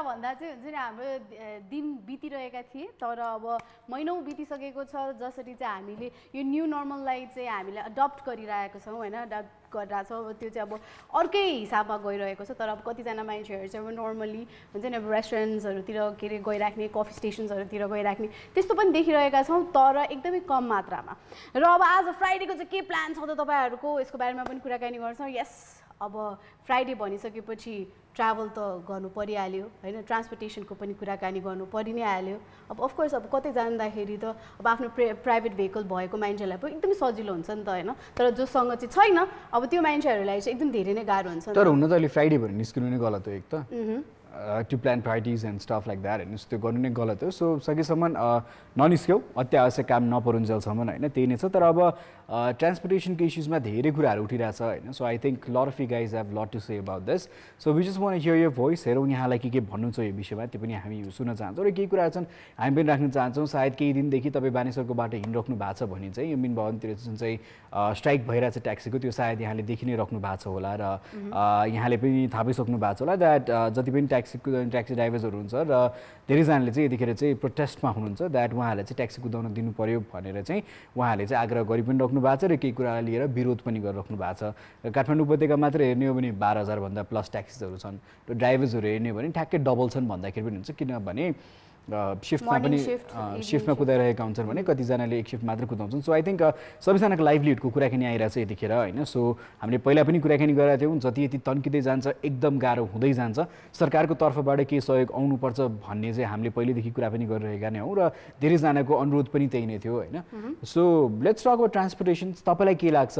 भन्दा चाहिँ हुन्छ नि हाम्रो दिन बितिरहेका थिए तर अब महिनौं बितिसकेको छ जसरी चाहिँ हामीले यो न्यू नर्मललाई चाहिँ हामीले अडप्ट गरिरहेको छौं हैन अडप्ट गरिरहेको छौं अब त्यो चाहिँ अब अर्कै हिसाबमा गइरहेको छ तर अब कतिजना मान्छेहरु चाहिँ अब नर्मली हुन्छ नि अब रेस्टुरेन्ट्सहरुतिर के रे गइराख्ने कफी स्टेशन्सहरुतिर गइराख्ने त्यस्तो पनि देखिरहेका छौं तर एकदमै कम मात्रामा र अब आज फ्राइडेको चाहिँ के प्लान छ त तपाईहरुको यसको बारेमा पनि कुराकानी गर्छौं यस अब फ्राइडे भनिसकेपछि ट्राभल त गर्नु परिहाल्यो हैन ट्रान्सपोर्टेसनको पनि कुराकानी गर्नु परि नै हाल्यो अब अफ कोर्स अब कतै जाँदाखेरि त अब आफ्नो प्राइभेट भेहिकल भएको मान्छेलाई पनि एकदमै सजिलो हुन्छ नि त हैन तर जोसँग चाहिँ छैन अब त्यो मान्छेहरुलाई चाहिँ एकदम धेरै नै गाह्रो हुन्छ तर हुन त अहिले फ्राइडे भएर निस्किनु नै गलत हो एक त to plan parties and stuff like that and त्यो गर्नु नै गलत हो सो सकेसम्म ननिस्क्यौ अत्यावश्यक काम नपरुन्जेलसम्म हैन त्यही नै छ तर अब ट्रान्सपोर्टेसनको इश्यूजमा धेरै कुराहरु उठिरहेछ हैन so I think lot of you guys have lot to say about this so we just want to hear your voice हेरौं यहाँलाई के भन्न छ यो विषयमा त्यो पनि हामी सुन्न चाहन्छौं र केही कुराहरु छन् हामी पनि राख्न चाहन्छौं सायद केही दिनदेखि तपाई बानेश्वरको बाटो हिँडिराख्नु भएको छ भने चाहिँ यो मिन भवनतिर जुन चाहिँ स्ट्राइक भइरहेछ ट्याक्सीको त्यो सायद यहाँले देखि नै राख्नु भएको छ होला र यहाँले पनि थाहा पाइसक्नु भएको छ होला दैट जति पनि ट्याक्सी ड्राइभर्सहरु हुन्छ र धेरैजनाले चाहिँ यतिखेर चाहिँ प्रोटेस्टमा हुनुहुन्छ दैट उहाँहरूले चाहिँ ट्याक्सी कुदाउन दिनु पर्यो भनेर चाहिँ उहाँहरूले चाहिँ आग्रह गरि पनि राख्नु भएको छ र केही कुरालाई लिएर विरोध पनि गरिराख्नु भएको छ काठमाडौँ उपत्यका मात्र हेर्ने हो भने 12000 भन्दा प्लस ट्याक्सीजहरु छन् र ड्राइभर्सहरु हेर्ने हो भने ठ्याक्कै डबल छन् भन्दाखेरि पनि हुन्छ किनभने शिफ्टमा कुदाइरहेका हुन्छन् भने कतिजनाले एक शिफ्ट मात्र कुदाउँछन् सो आई थिंक सबैजनाको लाइभलीहुडको कुराकानी आइरहेछ यतिखेर हैन सो हामीले पहिला पनि कुराकानी गरेका थियौं जति यति तन्किदै जान्छ एकदम गाह्रो हुँदै जान्छ सरकारको तर्फबाट के सहयोग आउनु पर्छ भन्ने चाहिँ हामीले पहिलेदेखि कुरा पनि गरिरहेका नै हौं र धेरै जनाको अनुरोध पनि त्यही नै थियो हैन so let's talk about transportation तपाईलाई के लाग्छ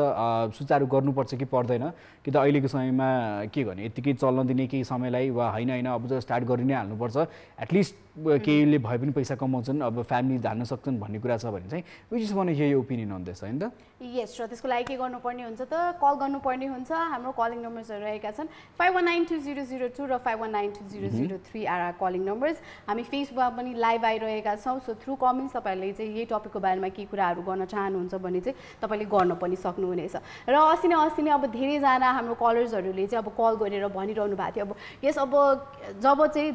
सुचारु गर्नुपर्छ कि पर्दैन कि त अहिलेको समयमा के गर्ने यतिकै चल्न दिने केही समयलाई वा हैन अब चाहिँ स्टार्ट गरि नै हाल्नु पर्छ एटलिस्ट केहीले भए पनि पैसा कमाउँछन् अब फ्यामिली धान्न सक्छन् भन्ने कुरा छ भने चाहिँ we just want to hear your opinion on this हैन त यस र त्यसको लागि के गर्नुपर्ने हुन्छ त कल गर्नुपर्ने हुन्छ हाम्रो कलिङ नम्बर्सहरु रहेका छन् 51920002 र 51920003 आर कलिङ नम्बर्स हामी फेसबुकमा पनि लाइभ आइरहेका छौं सो थ्रु कमेन्ट्स तपाईहरुले चाहिँ यही टपिकको बारेमा के कुराहरु गर्न चाहनुहुन्छ भने चाहिँ तपाईले गर्न पनि सक्नुहुनेछ र अस्ति नै अब धेरै जना हाम्रो कलर्सहरुले चाहिँ अब कल गरेर भनिरहनु भएको थियो अब यस अब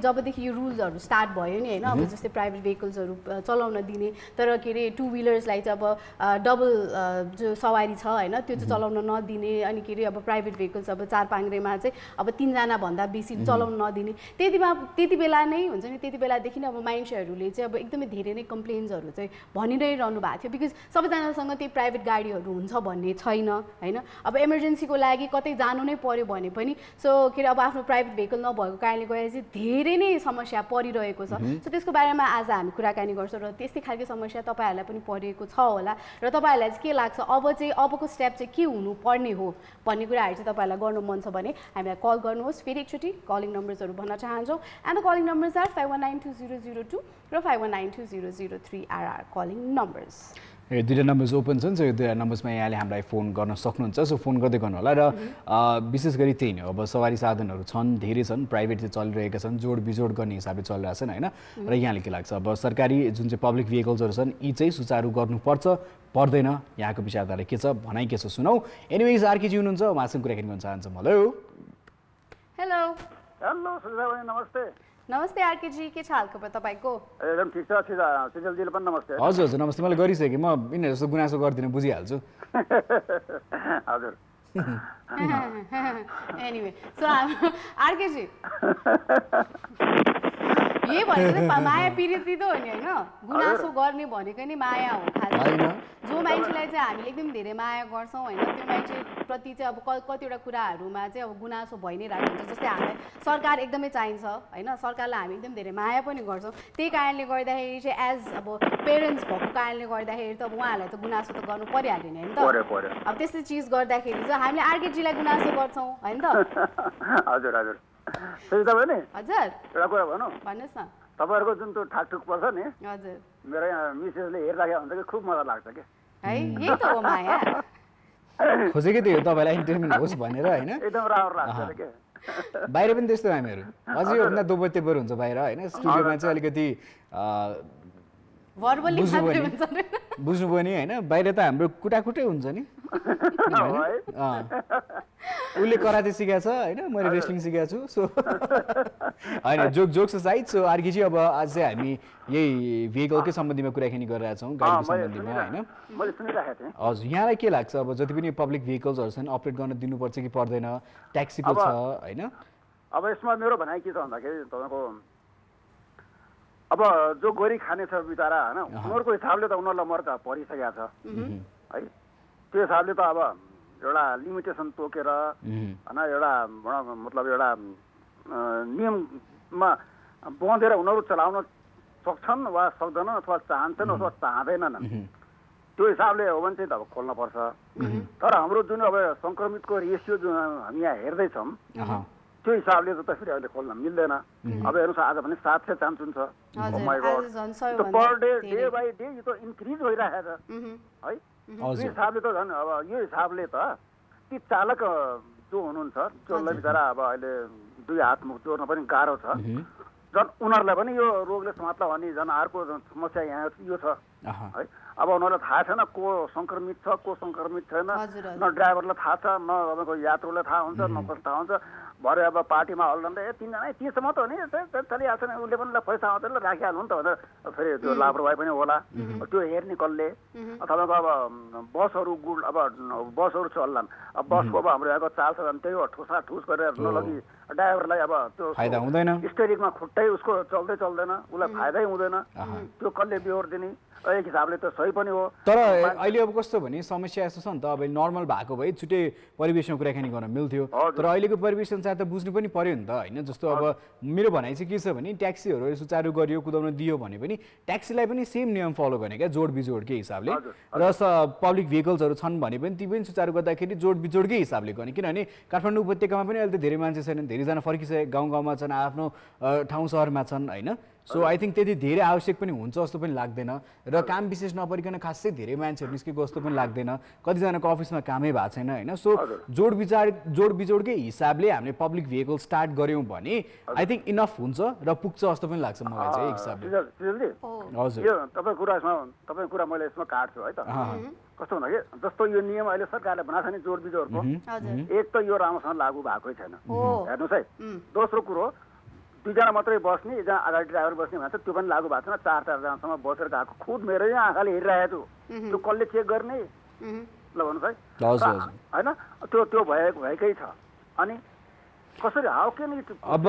जबदेखि यो रुल्सहरु स्टार्ट भयो नि हैन अब जस्तै प्राइभेट भेहिकल्सहरु चलाउन दिने तर के रे टु व्हीलर्सलाई चाहिँ अब डबल जो सवारी छ हैन त्यो चाहिँ चलाउन नदिने अनि के रे अब प्राइभेट भेहिकल्स अब चार पाङ्ग्रेमा चाहिँ अब 3 जना भन्दा बेसी चलाउन नदिने त्यति बेला नै हुन्छ नि त्यति बेलादेखि नै अब मान्छेहरुले चाहिँ अब एकदमै धेरै नै कम्प्लेन्सहरु चाहिँ भनिरहनु भएको थियो बिकज सबैजनासँग त्यही प्राइभेट गाडीहरु हुन्छ भन्ने छैन हैन अब इमर्जेन्सीको लागि कतै जानु नै पर्यो भने पनि सो के रे अब आफ्नो प्राइभेट भेहिकल नभएको कारणले गर्दा चाहिँ धेरै नै समस्या परिरहेको छ सो त्यसको बारेमा आज हामी कुराकानी गर्छौं र त्यस्तै खालको समस्या तपाईहरुलाई पनि परेको छ होला र तपाईहरुलाई चाहिँ के लाग्छ अबको स्टेप चाहिँ के हुनु पर्ने हो भन्ने कुराहरु चाहिँ तपाईहरुलाई गर्नु मन छ भने हामीलाई कल गर्नुहोस् फेरि एकचोटी कलिङ नम्बर्सहरु भन्न चाहन्छौं and the calling numbers are 51920002 र 51920003 आर कलिङ नम्बर्स यो दुईटा नम्बर्स ओपन छन् सो यो दुईटा नम्बर्समा यहाँले हामीलाई फोन गर्न सक्नुहुन्छ सो फोन गर्दै गर्नु होला र विशेष गरी त्यही नै अब सवारी साधनहरु छन् धेरै छन् प्राइभेट चाहिँ चलिरहेका छन् जोड बिजोड गर्ने हिसाबले चलिरहेछन् हैन र यहाँले के लाग्छ अब सरकारी जुन चाहिँ पब्लिक भेहिकल्सहरु छन् यी चाहिँ सुचारु गर्नुपर्छ पर्दैन यहाँको विचारधारा के छ भनाइ के छ सुनौ एनीवेज आरके जी हुनुहुन्छ उहाँसँग कुराकानी गर्न चाहन्छौं हेलो सुजाता नमस्ते नमस्ते आरके जी के छ हालखबर तपाईको एकदम ठीक छ सिजल जीले पनि नमस्ते हजुर नमस्ते मैले गरिसके म यिनीहरु जस्तो गुनासो गर्दिन बुझिहाल्छु हजुर एनीवे सो आरके जी यही भनेको माया पीडित हो नि हैन गुनासो गर्ने भनेको नि माया हो खास जो मान्छेलाई चाहिँ हामीले एकदम धेरै माया गर्छौं हैन त्यो मान्छे प्रति चाहिँ अब कतिवटा कुराहरुमा चाहिँ अब गुनासो भइ नै रहेको हुन्छ जस्तै हामीलाई सरकार एकदमै चाहिन्छ हैन सरकारलाई हामी एकदम धेरै माया पनि गर्छौं त्यही कारणले गर्दाखेरि चाहिँ एज अब पेरेन्ट्स भएको कारणले गर्दाखेरि त अब उहाँहरुलाई त गुनासो त गर्नु परिहाल्यो नि हैन त अब त्यस्तै चीज गर्दाखेरि चाहिँ हामीले आरके जीलाई गुनासो गर्छौं हैन त हजुर हजुर सुजाता बहिनी हजुर एउटा कुरा भन्नु भन्नुस् न तपाईँहरूको जुन त्यो ठाकठुक पर्छ नि हजुर मेरो यहाँ मिसेसले हेरिराखेको हुन्छ कि खुब मजा लाग्छ कि है यही त हो माया खोजेकै त्यही हो तपाईँलाई इन्टरटेनमेन्ट होस् भनेर होइन एकदम राम्रो लाग्छ कि बाहिर पनि त्यस्तो हामीहरू अझै योभन्दा दोब्बर तेब्बर हुन्छ बाहिर होइन स्टुडियोमा चाहिँ अलिकति भर्बली मात्रै हुन्छ नि बुझ्नुभयो नि होइन बाहिर त हाम्रो कुटाकुटै हुन्छ नि उसले कराते सिकेको छ होइन मैले रेस्लिङ सिकेको छु सो होइन जोक्स साइड सो आर्कीजी अब आज चाहिँ हामी यही भेहिकलकै सम्बन्धीमा कुराकानी गरिरहेका छौँ गाडीको सम्बन्धीमा होइन मैले सुनिरहेको थिएँ हजुर यहाँलाई के लाग्छ अब जति पनि पब्लिक भेहिकल्सहरू छन् अपरेट गर्न दिनुपर्छ कि पर्दैन ट्याक्सीको छ होइन अब यसमा मेरो भनाइ के छ भन्दाखेरि तपाईँको अब जो गोरी खाने छ बिचरा होइन उनीहरूको हिसाबले त उनीहरूलाई मर्का परिसकेको छ है त्यो हिसाबले त अब एउटा लिमिटेसन तोकेर होइन एउटा मतलब एउटा नियममा बँधेर उनीहरू चलाउन सक्छन् वा सक्दैनन् अथवा चाहन्छन् अथवा चाहँदैनन् त्यो हिसाबले हो भने चाहिँ त अब खोल्नुपर्छ तर हाम्रो जुन अब सङ्क्रमितको रेसियो जुन हामी यहाँ हेर्दैछौँ त्यो हिसाबले त फेरि अहिले खोल्न मिल्दैन अब हेर्नुहोस् आज भने 700 चान्स हुन्छ पर डे बाई डे यो त इन्क्रिज भइरहेको छ है यो हिसाबले त झन् अब यो हिसाबले त ती चालक जो हुनुहुन्छ जसलाई बिचरा अब अहिले दुई हात मुख जोड्न पनि गाह्रो छ झन् उनीहरूलाई पनि यो रोगले समात्ला भने झन् अर्को समस्या यहाँ यो छ है अब उनीहरूलाई थाहा छैन को सङ्क्रमित छ को सङ्क्रमित छैन न ड्राइभरलाई थाहा छ न तपाईँको यात्रुलाई थाहा हुन्छ न कसलाई थाहा हुन्छ भरे अब पार्टीमा हल्लँदा तिनजना तीसम्म त हो नि चलिहाल्छ नि उसले पनि पैसा आउँछ ल राखिहाल्नु नि त भनेर फेरि त्यो लापरवाही पनि होला त्यो हेर्ने कसले तपाईँको अब बसहरू अब बसहरू चल्लान् अब बसको अब हाम्रो यहाँको चाल छ भने त्यही हो ठुसा ठुस गरेर नलगी ड्राइभरलाई अब त्यो फाइदा हुँदैन स्टेरिङमा खुट्टै उसको चल्दैन उसलाई फाइदै हुँदैन त्यो कसले बेहोर दिने एक हिसाबले त सही पनि हो तर अहिले अब कस्तो भने समस्या यस्तो छ नि त अब नर्मल भएको भए छुट्टै परिवेशमा कुराकानी गर्न मिल्थ्यो तर अहिलेको परिवेश अनुसार त बुझ्नु पनि पर्यो नि त होइन जस्तो अब मेरो भनाइ चाहिँ के छ भने ट्याक्सीहरू सुचारू गरियो कुदाउन दियो भने पनि ट्याक्सीलाई पनि सेम नियम फलो गर्ने क्या जोड बिजोडकै हिसाबले र पब्लिक भेहिकल्सहरू छन् भने पनि ती पनि सुचारू गर्दाखेरि जोड बिजोडकै हिसाबले गर्ने किनभने काठमाडौँ उपत्यकामा पनि अहिले त धेरै मान्छे छैनन् धेरैजना फर्किसके गाउँ गाउँमा छन् आफ्नो ठाउँ सहरमा छन् होइन सो आई थिङ्क त्यति धेरै आवश्यक पनि हुन्छ जस्तो पनि लाग्दैन र काम विशेष नपरिकन खासै धेरै मान्छेहरू निस्केको जस्तो पनि लाग्दैन कतिजनाको अफिसमा कामै भएको छैन होइन सो जोड बिजोडकै हिसाबले हामीले पब्लिक भेहिकल स्टार्ट गऱ्यौँ भने आई थिङ्क इनफ हुन्छ र पुग्छ जस्तो पनि लाग्छ मलाई चाहिँ हिसाबले हजुर तपाईँको कुरा मैले यसमा काट्छु है त कस्तो भन्दाखेरि जस्तो यो नियम अहिले सरकारले बनाएको छ नि जोड बिजोडको एक त यो राम्रोसँग लागू भएकै छैन हेर्नुहोस् है दोस्रो कुरो दुईजना मात्रै बस्ने एकजना अगाडि ड्राइभर बस्ने भन्छ त्यो पनि लागू भएको छैन 4-4जनासम्म बसेर गएको खुद मेरो यहाँ आँखाले हेरिरहेको छु त्यो कसले चेक गर्ने ल भन्नुहोस् है होइन त्यो भएकै छ अनि कसरी हाउ के नि अब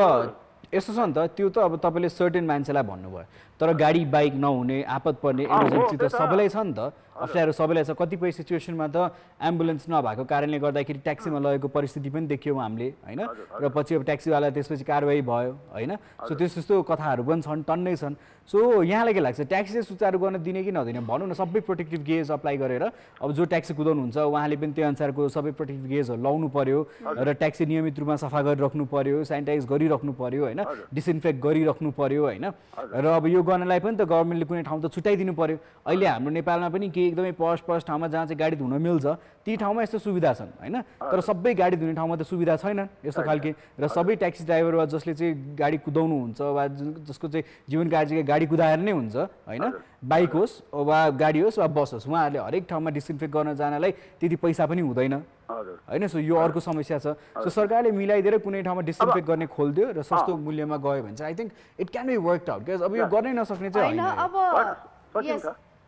यस्तो छ नि त त्यो त अब तपाईँले सर्टेन मान्छेलाई भन्नुभयो तर गाडी बाइक नहुने आपत पर्ने इमर्जेन्सी त सबैलाई छ नि त अप्ठ्यारो सबैलाई छ कतिपय सिचुएसनमा त एम्बुलेन्स नभएको कारणले गर्दाखेरि ट्याक्सीमा लगेको परिस्थिति पनि देख्यौँ हामीले होइन र पछि अब ट्याक्सीवाला त्यसपछि कारवाही भयो होइन सो त्यस्तो कथाहरू पनि छन् टन्नै छन् सो यहाँलाई के लाग्छ ट्याक्सी चाहिँ सुचारू गर्न दिने कि नदिने भनौँ न सबै प्रोटेक्टिभ गेज अप्लाई गरेर अब जो ट्याक्सी कुदाउनुहुन्छ उहाँले पनि त्यो अनुसारको सबै प्रोटेक्टिभ गेजहरू लाउनु पर्यो र ट्याक्सी नियमित रूपमा सफा गरिराख्नु पर्यो सेनिटाइज गरिराख्नु पर्यो होइन डिसइन्फेक्ट गरिराख्नु पर्यो होइन र अब यो गर्नलाई पनि त गभर्मेन्टले कुनै ठाउँ त छुट्याइदिनु पर्यो अहिले हाम्रो नेपालमा पनि के एकदमै पस ठाउँमा जहाँ चाहिँ गाडी धुन मिल्छ ती ठाउँमा यस्तो सुविधा छन् होइन तर सबै गाडी धुने ठाउँमा त सुविधा छैन यस्तो खालके र सबै ट्याक्सी ड्राइभर वा जसले चाहिँ गाडी कुदाउनुहुन्छ वा जसको चाहिँ जीवन कार्य गाडी कुदाएर नै हुन्छ होइन बाइक होस् वा गाडी होस् वा बस होस् उहाँहरूले हरेक ठाउँमा डिसइन्फेक्ट गर्न जानलाई त्यति पैसा पनि हुँदैन होइन सो यो अर्को समस्या छ सो सरकारले मिलाइदिएर कुनै ठाउँमा डिसइन्फेक्ट गर्ने खोलिदियो र सस्तो मूल्यमा गयो भने चाहिँ I think it can be worked out because अब यो गर्नै नसक्ने चाहिँ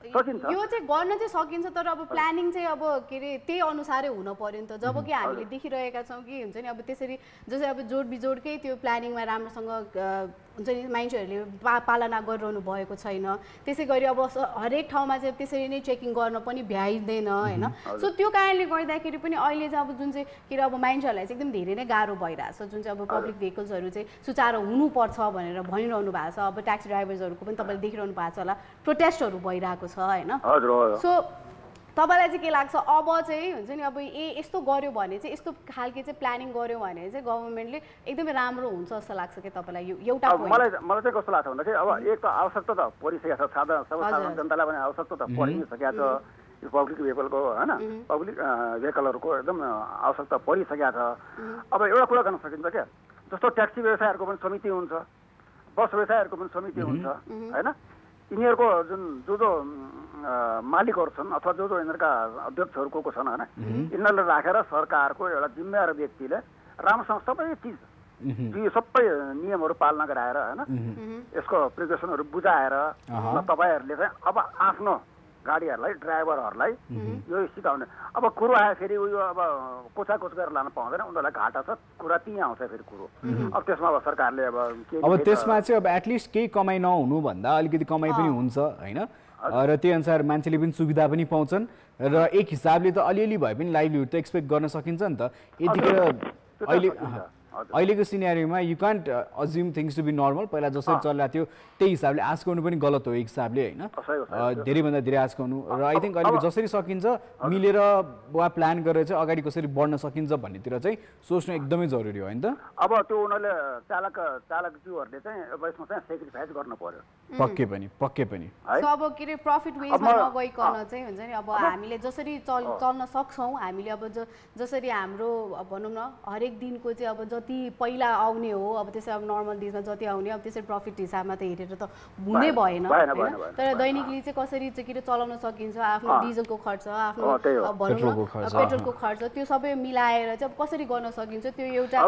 यो चाहिँ गर्न चाहिँ सकिन्छ तर अब प्लानिङ चाहिँ अब के अरे त्यही अनुसारै हुन पर्यो नि त जब कि हामीले देखिरहेका छौँ कि हुन्छ नि अब त्यसरी जस्तै अब जोड बिजोडकै त्यो प्लानिङमा राम्रोसँग हुन्छ नि मान्छेहरूले पालना गरिरहनु भएको छैन त्यसै गरी अब हरेक ठाउँमा चाहिँ त्यसरी नै चेकिङ गर्न पनि भ्याइँदैन होइन सो त्यो कारणले गर्दाखेरि पनि अहिले चाहिँ अब जुन चाहिँ के अरे अब मान्छेहरूलाई चाहिँ एकदम धेरै नै गाह्रो भइरहेछ जुन चाहिँ अब पब्लिक भेहिकल्सहरू चाहिँ सुचारू हुनुपर्छ भनेर भनिरहनु भएको छ अब ट्याक्सी ड्राइभर्सहरूको पनि तपाईँले देखिरहनु भएको छ होला प्रोटेस्टहरू भइरहेको छ होइन सो तपाईँलाई चाहिँ के लाग्छ अब चाहिँ हुन्छ नि अब यस्तो गर्यो भने चाहिँ यस्तो खालके चाहिँ प्लानिङ गर्यो भने चाहिँ गभर्मेन्टले एकदमै राम्रो हुन्छ जस्तो लाग्छ कि तपाईँलाई यो एउटा मलाई चाहिँ कस्तो लाग्छ भन्दाखेरि अब एक त आवश्यकता त परिसकेको छ साधारण जनतालाई पनि आवश्यकता त परि नै सकेको छ यो पब्लिक भेहिकलको होइन पब्लिक भेहिकलहरूको एकदम आवश्यकता परिसकेको छ अब एउटा कुरा गर्न सकिन्छ क्या जस्तो ट्याक्सी व्यवसायहरूको पनि समिति हुन्छ बस व्यवसायहरूको पनि समिति हुन्छ होइन यिनीहरूको जो मालिकहरू छन् अथवा जो यिनीहरूका अध्यक्षहरू को छन् होइन यिनीहरूलाई राखेर सरकारको एउटा जिम्मेवार व्यक्तिले राम्रोसँग सबै चिज यो सबै नियमहरू पालना गराएर होइन यसको प्रिकसनहरू बुझाएर तपाईँहरूले चाहिँ अब आफ्नो गाडीहरूलाई ड्राइभरहरूलाई यो सिकाउने अब कुरो आयो फेरि उयो अब कोचाकोच गरेर लान पाउँदैन उनीहरूलाई घाटा छ कुरा त्यहीँ आउँछ फेरि कुरो अब त्यसमा अब सरकारले अब त्यसमा चाहिँ अब एटलिस्ट केही कमाइ नहुनु भन्दा अलिकति कमाइ पनि हुन्छ होइन र त्यही अनुसार मान्छेले पनि सुविधा पनि पाउँछन् र एक हिसाबले त अलिअलि भए पनि लाइभलीहुड त एक्सपेक्ट गर्न सकिन्छ नि त यतिखेर अहिलेको सिनेरियोमा you can't assume things to be normal पहिला जसरी चलिरहेको थियो त्यही हिसाबले आश गर्नु पनि गलत हो एक हिसाबले होइन धेरैभन्दा धेरै आश गर्नु र आई थिङ्क अहिले जसरी सकिन्छ मिलेर वा प्लान गरेर चाहिँ अगाडि कसरी बढ्न सकिन्छ भन्नेतिर चाहिँ सोच्नु एकदमै जरुरी हो होइन त अब त्यो उनीहरूले चालकज्यूहरूले चाहिँ अब यसमा चाहिँ सेक्रिफाइस गर्नु पर्यो पक्कै पनि अब के अरे प्रफिट वेजमा नगइकन चाहिँ हुन्छ नि अब हामीले जसरी चल्न सक्छौँ हामीले अब जसरी हाम्रो भनौँ न हरेक दिनको चाहिँ अब जति पहिला आउने हो अब त्यसै अब नर्मल डेजमा जति आउने अब त्यसरी प्रफिट हिसाबमा त हेरेर त हुनै भएन होइन तर दैनिकली चाहिँ कसरी चाहिँ के चलाउन सकिन्छ आफ्नो डिजलको खर्च आफ्नो भनौँ न पेट्रोलको खर्च त्यो सबै मिलाएर चाहिँ अब कसरी गर्न सकिन्छ त्यो एउटा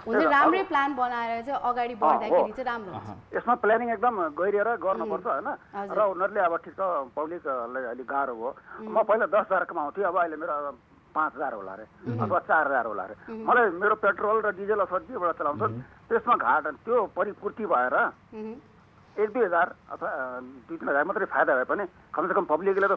हुन्छ राम्रै प्लान बनाएर चाहिँ अगाडि बढ्दाखेरि चाहिँ राम्रो हुन्छ यसमा प्लानिङ एकदम गहिरिएर गर्नुपर्छ होइन र उनीहरूले अब ठिक छ पब्लिकलाई अलिक गाह्रो हो म पहिला 10,000 कमाउँथेँ अब अहिले मेरो 5,000 होला अरे अथवा 4,000 होला अरे मलाई मेरो पेट्रोल र डिजल अथवा जेबाट चलाउँछ त्यसमा घाटा त्यो परिपूर्ति भएर 1-2,000 अथवा 2-3,000 मात्रै फाइदा भए पनि कमसेकम पब्लिकले त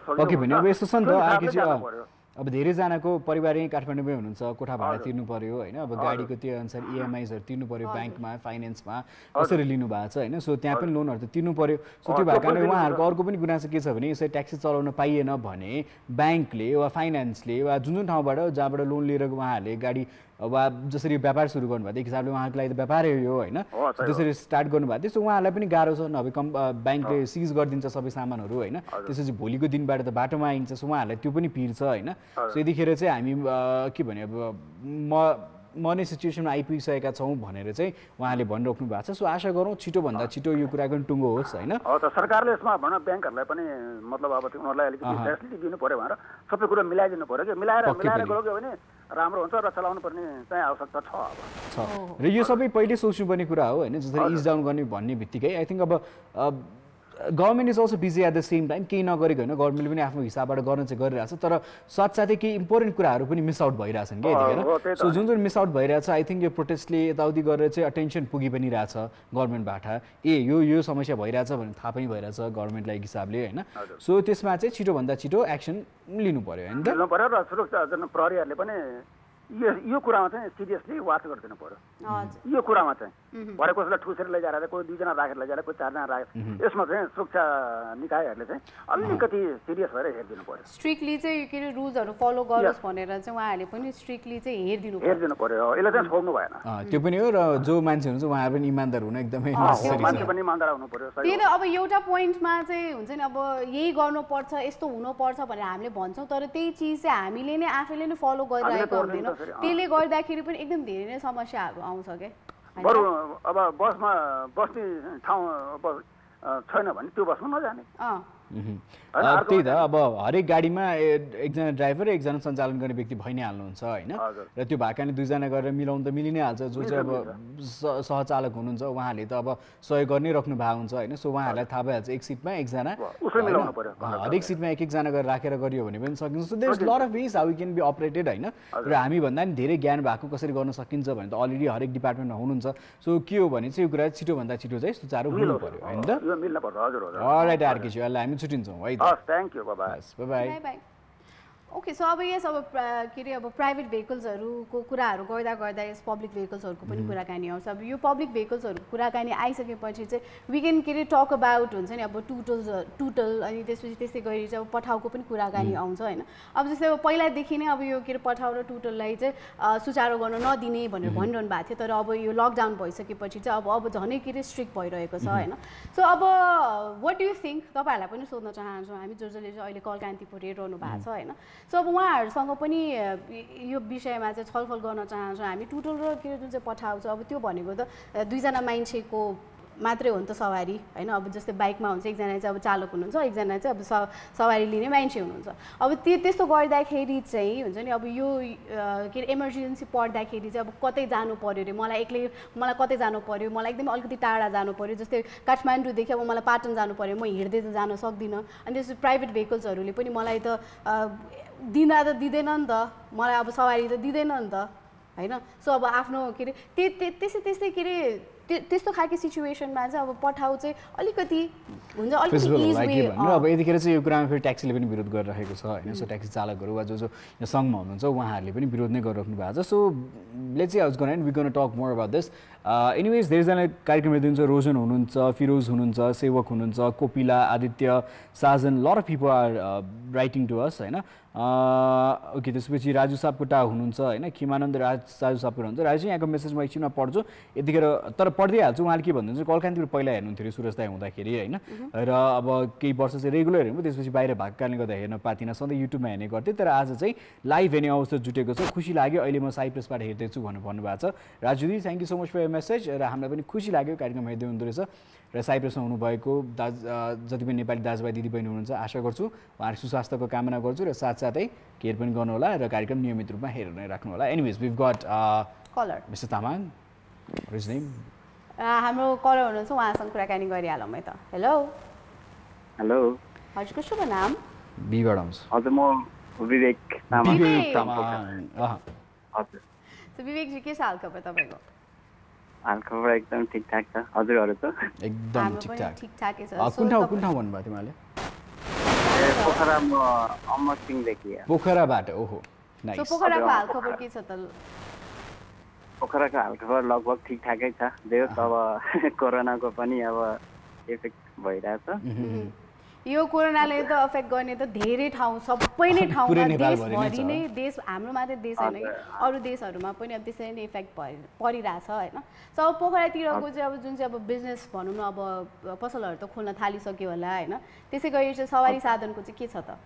अब धेरैजनाको परिवार यहीँ काठमाडौँमै हुनुहुन्छ कोठा भाडा तिर्नु पर्यो होइन अब गाडीको त्यो अनुसार इएमआइजहरू तिर्नु पर्यो ब्याङ्कमा फाइनेन्समा कसरी लिनु भएको छ होइन सो त्यहाँ पनि लोनहरू त तिर्नु पर्यो सो त्यो भएको कारणले उहाँहरूको अर्को पनि गुनासो के छ भने यसरी ट्याक्सी चलाउन पाइएन भने ब्याङ्कले वा फाइनेन्सले वा जुन ठाउँबाट जहाँबाट लोन लिएर उहाँहरूले गाडी वा जसरी व्यापार सुरु गर्नुभएको थियो हिसाबले उहाँको लागि त व्यापारै हो होइन त्यसरी स्टार्ट गर्नुभएको थियो सो उहाँहरूलाई पनि गाह्रो छ नभए ब्याङ्कले सिज गरिदिन्छ सबै सामानहरू होइन त्यसपछि भोलिको दिनबाट त बाटोमा आइन्छ सो उहाँहरूलाई त्यो पनि पिर्छ होइन सो यतिखेर चाहिँ हामी के भने अब मर्ने सिचुएसनमा आइपुगिसकेका छौँ भनेर चाहिँ उहाँले भनिराख्नु भएको छ सो आशा गरौँ छिटोभन्दा छिटो यो कुराको टुङ्गो होस् होइन सरकारले यसमा भनौँ ब्याङ्कहरूलाई पनि मतलब अब उनीहरूलाई अलिकति फेसिलिटी दिनु पऱ्यो भनेर सबै कुरो मिलाइदिनु पऱ्यो कि मिलाएर गयो भने राम्रो हुन्छ र चलाउनु पर्ने चाहिँ आवश्यकता छ र यो सबै पहिले सोच्नुपर्ने कुरा हो होइन जसरी इज डाउन गर्ने भन्ने बित्तिकै आई थिङ्क अब government is also busy at the same time केही नगरेको होइन गभर्मेन्टले पनि आफ्नो हिसाबबाट गर्न चाहिँ गरिरहेछ तर साथसाथै केही इम्पोर्टेन्ट कुराहरू पनि मिस आउट भइरहेछन् क्या यतिखेर सो जुन मिस आउट भइरहेछ आई थिङ्क यो प्रोटेस्टले यताउति गरेर चाहिँ अटेन्सन पुगी पनि रहेछ गभर्मेन्टबाट यो समस्या भइरहेछ भने थाहा पनि भइरहेछ गभर्मेन्टलाई हिसाबले होइन सो त्यसमा चाहिँ छिटोभन्दा छिटो एक्सन लिनु पर्यो होइन लिनु पर्यो र सुरक्षा प्रहरीहरूले पनि यो कुरामा चाहिँ सिरियसली वाच गरिदिनु पर्यो यो कुरामा चाहिँ भरे कसैलाई ठुसेर लैजाएर कोही 2 जना राखेर लैजाएर कोही 4 जना राखेर यसमा चाहिँ सुरक्षा निकायहरूले चाहिँ अलिकति सिरियस भएर हेरिदिनु पर्यो स्ट्रिक्टली चाहिँ के अरे रुल्सहरू फलो गरोस् भनेर चाहिँ उहाँहरूले पनि स्ट्रिक्टली चाहिँ हेरिदिनु पर्यो यसले चाहिँ छोड्नु भएन त्यो पनि हो र जो मान्छे हुन्छ उहाँ पनि इमानदार हुन एकदमै मान्छे पनि इमानदार हुनु पर्यो त्यही अब एउटा पोइन्टमा चाहिँ हुन्छ नि अब यही गर्नुपर्छ यस्तो हुनुपर्छ भनेर हामीले भन्छौँ तर त्यही चिज चाहिँ हामीले नै आफैले नै फलो गरिरहेको हुँदैन त्यसले गर्दाखेरि पनि एकदम धेरै नै समस्याहरू आउँछ क्या बरु अब बसमा बस्ने ठाउँ अब छैन भने त्यो बसमा नजाने त्यही त अब हरेक गाडीमा एकजना ड्राइभर एकजना सञ्चालन गर्ने व्यक्ति भइ नै हाल्नुहुन्छ होइन र त्यो भएकाले 2 जना गरेर मिलाउनु त मिलि नै हाल्छ जो चाहिँ अब सहचालक हुनुहुन्छ उहाँले त अब सहयोग गर्नै राख्नु भएको हुन्छ होइन सो उहाँहरूलाई थाहा भइहाल्छ एक सिटमा एकजना हरेक सिटमा एक जना गरेर राखेर गरियो भने पनि सकिन्छ so there is lot of ways how we can be operated होइन र हामी भन्दा पनि धेरै ज्ञान भएको कसरी गर्न सकिन्छ भने त अलरेडी हरेक डिपार्टमेन्टमा हुनुहुन्छ सो के हो भने चाहिँ यो कुरा छिटोभन्दा छिटो चाहिँ सुचारू हुनु पर्यो होइन त अलराइट आरकेजी अहिले हामी छुट्टिन्छौँ है thank you bye bye bye okay so अब यस अब के अरे अब प्राइभेट भेहिकल्सहरूको कुराहरू गर्दा यस पब्लिक भेहिकल्सहरूको पनि कुराकानी आउँछ अब यो पब्लिक भेहिकल्सहरूको कुराकानी आइसकेपछि चाहिँ वी क्यान के अरे टक अबाउट हुन्छ नि अब टुटल अनि त्यसपछि त्यस्तै गरी चाहिँ अब पठाउको पनि कुराकानी आउँछ होइन अब जस्तै अब पहिलादेखि नै अब यो के अरे पठाउ र टुटललाई चाहिँ सुचारू गर्न नदिने भनेर भनिरहनु भएको थियो तर अब यो लकडाउन भइसकेपछि चाहिँ अब झनै के अरे स्ट्रिक्ट भइरहेको छ होइन सो अब वाट डु यु थिङ्क तपाईँहरूलाई पनि सोध्न चाहन्छौँ हामी जसले चाहिँ अहिले कल कान्तिपुर हेरिरहनु भएको छ होइन सो अब उहाँहरूसँग पनि यो विषयमा चाहिँ छलफल गर्न चाहन्छौँ हामी टुटल र के जुन चाहिँ पठाउ छ अब त्यो भनेको त दुईजना मान्छेको मात्रै हो नि त सवारी होइन अब जस्तै बाइकमा हुन्छ एकजना चाहिँ अब चालक हुनुहुन्छ एकजना चाहिँ अब सवारी लिने मान्छे हुनुहुन्छ अब त्यस्तो गर्दाखेरि चाहिँ हुन्छ नि अब यो के अरे इमर्जेन्सी पर्दाखेरि चाहिँ अब कतै जानु पर्यो अरे मलाई कतै जानु पर्यो मलाई एकदमै अलिकति टाढा जानु पर्यो जस्तै काठमाडौँदेखि अब मलाई पाटन जानु पर्यो म हिँड्दै त जान सक्दिनँ अनि त्यसपछि प्राइभेट भेहिकल्सहरूले पनि मलाई त दिँदा त दिँदैन नि त मलाई अब सवारी त दिँदैन नि त होइन सो अब आफ्नो के अरे त्यस्तै के अरे त्यस्तो खालको सिचुएसनमा चाहिँ अब पठाउ चाहिँ अलिकति हुन्छ अलिकति अब यतिखेर चाहिँ यो कुरामा फेरि ट्याक्सीले पनि विरोध गरिरहेको छ होइन सो ट्याक्सी चालकहरू वा जो यो सङ्घमा हुनुहुन्छ उहाँहरूले पनि विरोध नै गरिराख्नु भएको छ so let's see how's gonna and we gonna talk more about this anyways धेरैजना कार्यक्रम हेरिदिनुहुन्छ रोजन हुनुहुन्छ फिरोज हुनुहुन्छ सेवक हुनुहुन्छ Kopila Aditya Sajan lot of people are writing to us होइन ओके त्यसपछि राजु सापकोटा हुनुहुन्छ होइन खिमानन्द राजु सापकोटा हुनुहुन्छ राजु यहाँको मेसेज म एकछिनमा पढ्छु यतिखेर तर पढ्दै हाल्छु उहाँले के भन्नुहुन्छ कल कान्तिपुर पहिला हेर्नुहुन्थ्यो सुरज दाइ हुँदाखेरि होइन र अब केही वर्ष चाहिँ रेगुलर हेर्नु त्यसपछि बाहिर भएको कारणले गर्दा हेर्न पाथिनँ सधैँ युट्युबमा हेर्ने गर्थेँ तर आज चाहिँ लाइभ हेर्ने अवस्था जुटेको छ खुसी लाग्यो अहिले म साइप्रसबाट हेर्दैछु भनेर भन्नुभएको छ राजुदी thank you so much for your message र हामीलाई पनि खुसी लाग्यो कार्यक्रम हेर्दै हुँदो रहेछ र साइप्रसमा हुनुभएको जति पनि नेपाली दाजुभाइ दिदीबहिनी हुनुहुन्छ आशा गर्छु उहाँहरूको सुस्वास्थ्यको कामना गर्छु र साथसाथै केयर पनि गर्नुहोला र कार्यक्रम नियमित रूपमा हेर्न राख्नुहोला anyways we've got caller mister Tamang his name हाम्रो कलर हुनुहुन्छ उहाँसँग कुराकानी गरिहालौँ है त हेलो हेलो हजुरको शुभ नाम बीबाट आउँछ हजुर म विवेक तामाङ हजुर विवेकजी के छ हालखबर तपाईँको हालखबर एकदम ठिकठाक छ हजुरहरू त एकदम ठिकठाकै छ कुन ठाउँ भन्नुभयो तिमीले पोखरा म अमर सिंहदेखि पोखराबाट ओहो नाइस पोखराको हालखबर के छ त पोखराको हालखबर लगभग ठिकठाकै छ देऊ अब कोरोनाको पनि अब इफेक्ट भइरहेछ यो कोरोनाले त अफेक्ट गर्ने त धेरै ठाउँ सबै नै ठाउँमा देशभरि नै देश हाम्रो मात्रै देश होइन अरू देशहरूमा पनि अब त्यसरी नै इफेक्ट परिरहेछ होइन सो अब पोखरातिरको चाहिँ अब जुन चाहिँ अब बिजनेस भनौँ न अब पसलहरू त खोल्न थालिसक्यो होला होइन त्यसै गरी चाहिँ सवारी साधनको चाहिँ के छ त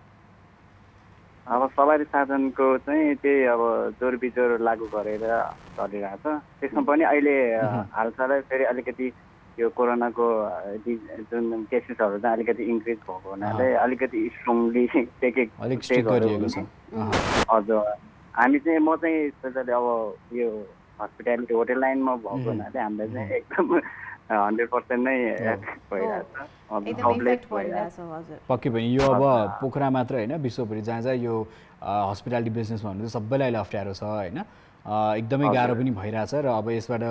अब सवारी साधनको चाहिँ त्यही अब जोरबिजोर लागू गरेर चलिरहेछ त्यसमा पनि अहिले हालसालै फेरि अलिकति यो कोरोनाको जुन केसेसहरू चाहिँ अलिकति इन्क्रिज भएको हुनाले अलिकति स्ट्रङली हजुर हामी चाहिँ म चाहिँ स्पेसली अब यो हस्पिटालिटी होटेल लाइनमा भएको हुनाले हामीलाई चाहिँ एकदम 100% नै पक्कै पनि यो अब पोखरा मात्र होइन विश्वभरि जहाँ जहाँ यो हस्पिटालिटी बिजनेसमा हुनु सबैलाई अहिले अप्ठ्यारो छ होइन एकदमै गाह्रो पनि भइरहेछ र अब यसबाट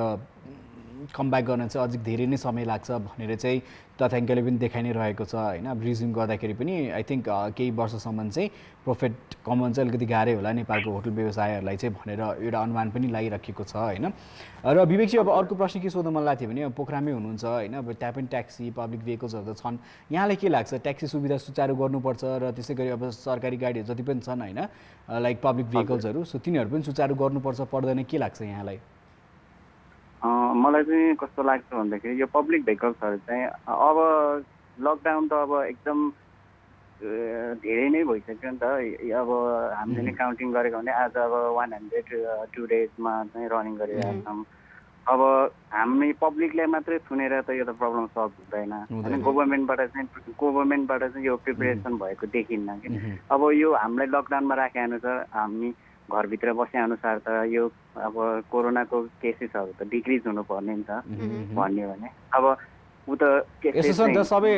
कमब्याक गर्न चाहिँ अझै धेरै नै समय लाग्छ भनेर चाहिँ तथ्याङ्कले पनि देखाइ नै रहेको छ होइन अब रिज्युम गर्दाखेरि पनि आई थिङ्क केही वर्षसम्म चाहिँ प्रफिट कमाउन चाहिँ अलिकति गाह्रै होला नेपालको होटल व्यवसायहरूलाई चाहिँ भनेर एउटा अनुमान पनि लागिराखेको छ होइन र विवेक चाहिँ अब अर्को प्रश्न के सोध्नु मन लाग्थ्यो भने अब पोखरामै हुनुहुन्छ होइन अब त्यहाँ पनि ट्याक्सी पब्लिक भेहिकल्सहरू त छन् यहाँलाई के लाग्छ ट्याक्सी सुविधा सुचारू गर्नुपर्छ र त्यसै गरी अब सरकारी गाडीहरू जति पनि छन् होइन लाइक पब्लिक भेहिकल्सहरू सो तिनीहरू पनि सुचारू गर्नुपर्छ पर्दैन के लाग्छ यहाँलाई मलाई चाहिँ कस्तो लाग्छ भन्दाखेरि यो पब्लिक भेहिकल्सहरू चाहिँ अब लकडाउन त अब एकदम धेरै नै भइसक्यो नि त अब हामीले नै काउन्टिङ गरेको भने आज अब 102 डेजमा चाहिँ रनिङ गरिरहेका छौँ अब हामी पब्लिकले मात्रै सुनेर त यो त प्रब्लम सल्भ हुँदैन होइन गभर्मेन्टबाट चाहिँ यो प्रिपेरेसन भएको देखिन्न कि अब यो हामीलाई लकडाउनमा राखे अनुसार हामी घरभित्र बसे अनुसार त यो अब कोरोनाको केसेसहरू त डिक्रिज हुनुपर्ने नि त भन्यो भने अब ऊ त यसो छ नि त सबै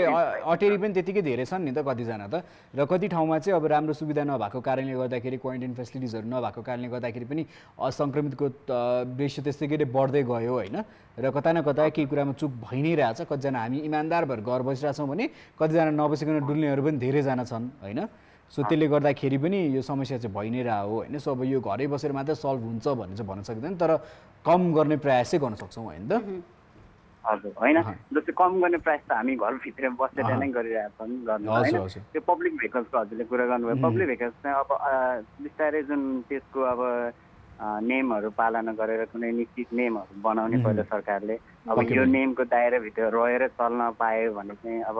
अटेरी पनि त्यतिकै धेरै छन् नि त कतिजना त र कति ठाउँमा चाहिँ अब राम्रो सुविधा नभएको कारणले गर्दाखेरि क्वारेन्टाइन फेसिलिटिजहरू नभएको कारणले गर्दाखेरि पनि असङ्क्रमितको रेसियो त्यस्तै बढ्दै गयो होइन र कता न कता केही कुरामा चुक भइ नै रहेछ कतिजना हामी इमान्दार भएर घर बसिरहेछौँ भने कतिजना नबसिकन डुल्नेहरू पनि धेरैजना छन् होइन सो त्यसले गर्दाखेरि पनि यो समस्या चाहिँ भइ नै रह्यो होइन। सो अब यो घरै बसेर मात्रै सल्भ हुन्छ भन्ने चाहिँ भन्न सक्दैन, तर कम गर्ने प्रयास चाहिँ गर्न सक्छौँ होइन त? हजुर होइन, जस्तै कम गर्ने प्रयास त हामी घरभित्र बसेर नै गरिरहेको छौँ गर्नु होइन। त्यो पब्लिक भेहिकल्सको हजुरले कुरा गर्नुभयो, पब्लिक भेहिकल्स चाहिँ अब बिस्तारै जुन त्यसको अब नेमहरू पालना गरेर कुनै निश्चित नेमहरू बनाउने पहिला सरकारले, अब यो नेमको दायराभित्र रहेर चल्न पायो भने चाहिँ अब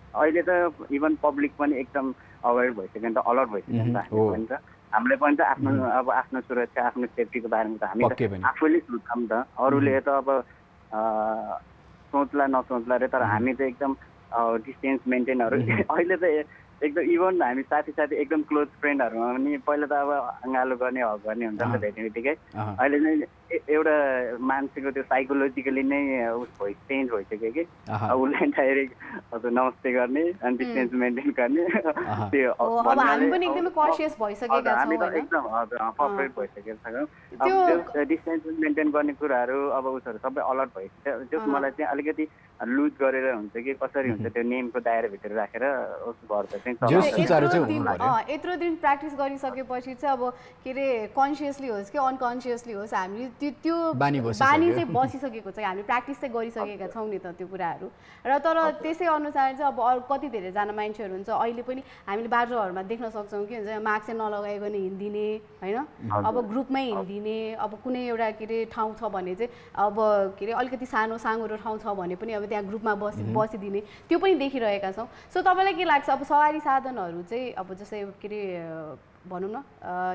अहिले त इभन पब्लिक पनि एकदम अवेर भइसक्यो नि त, अलर्ट भइसक्यो नि त हामी पनि त। हामीले पनि त आफ्नो अब आफ्नो सुरक्षा आफ्नो सेफ्टीको बारेमा त हामी त आफैले सोच्छौँ त, अरूले त अब सोच्ला नसोच्ला रे, तर हामी त एकदम डिस्टेन्स मेन्टेनहरू अहिले त एकदम इभन हामी साथी एकदम क्लोज फ्रेन्डहरूमा पनि पहिला त अब अँगालो गर्ने हक गर्ने हुन्छ नि त भेट्ने बित्तिकै। अहिले चाहिँ एउटा मान्छेको त्यो साइकोलोजिकली नै चेन्ज भइसक्यो कि, उसलाई डाइरेक्ट हजुर नमस्ते गर्ने अनि डिस्टेन्स मेन्टेन गर्ने, त्यो हामी पनि एकदमै कन्सियस भइसकेका छौँ। हामी त एकदम हजुर पर्फेक्ट भइसकेको छ। त्यो डिस्टेन्स मेन्टेन गर्ने कुराहरू अब उसहरू सबै अलर्ट भइसक्यो। त्यो मलाई चाहिँ अलिकति लुज गरेर हुन्छ कि कसरी हुन्छ त्यो नेमको दायराभित्र राखेर उस गर्दा चाहिँ यत्रो दिन प्र्याक्टिस गरिसकेपछि चाहिँ अब के अरे कन्सियसली होस् कि अनकन्सियसली होस् हामी त्यो बानी चाहिँ बसिसकेको छ, हामी प्र्याक्टिस चाहिँ गरिसकेका छौँ नि त त्यो कुराहरू। र तर त्यसै अनुसार चाहिँ अब कति धेरैजना मान्छेहरू हुन्छ अहिले पनि हामीले बाटोहरूमा देख्न सक्छौँ कि हुन्छ मास्क चाहिँ नलगाइकन हिँडिदिने होइन, अब ग्रुपमै हिँडिदिने, अब कुनै एउटा के अरे ठाउँ छ भने चाहिँ अब के अरे अलिकति साँघुरो ठाउँ छ भने पनि अब त्यहाँ ग्रुपमा बसिदिने, त्यो पनि देखिरहेका छौँ। सो तपाईँलाई के लाग्छ अब सवारी साधनहरू चाहिँ अब जस्तै के अरे भनौँ न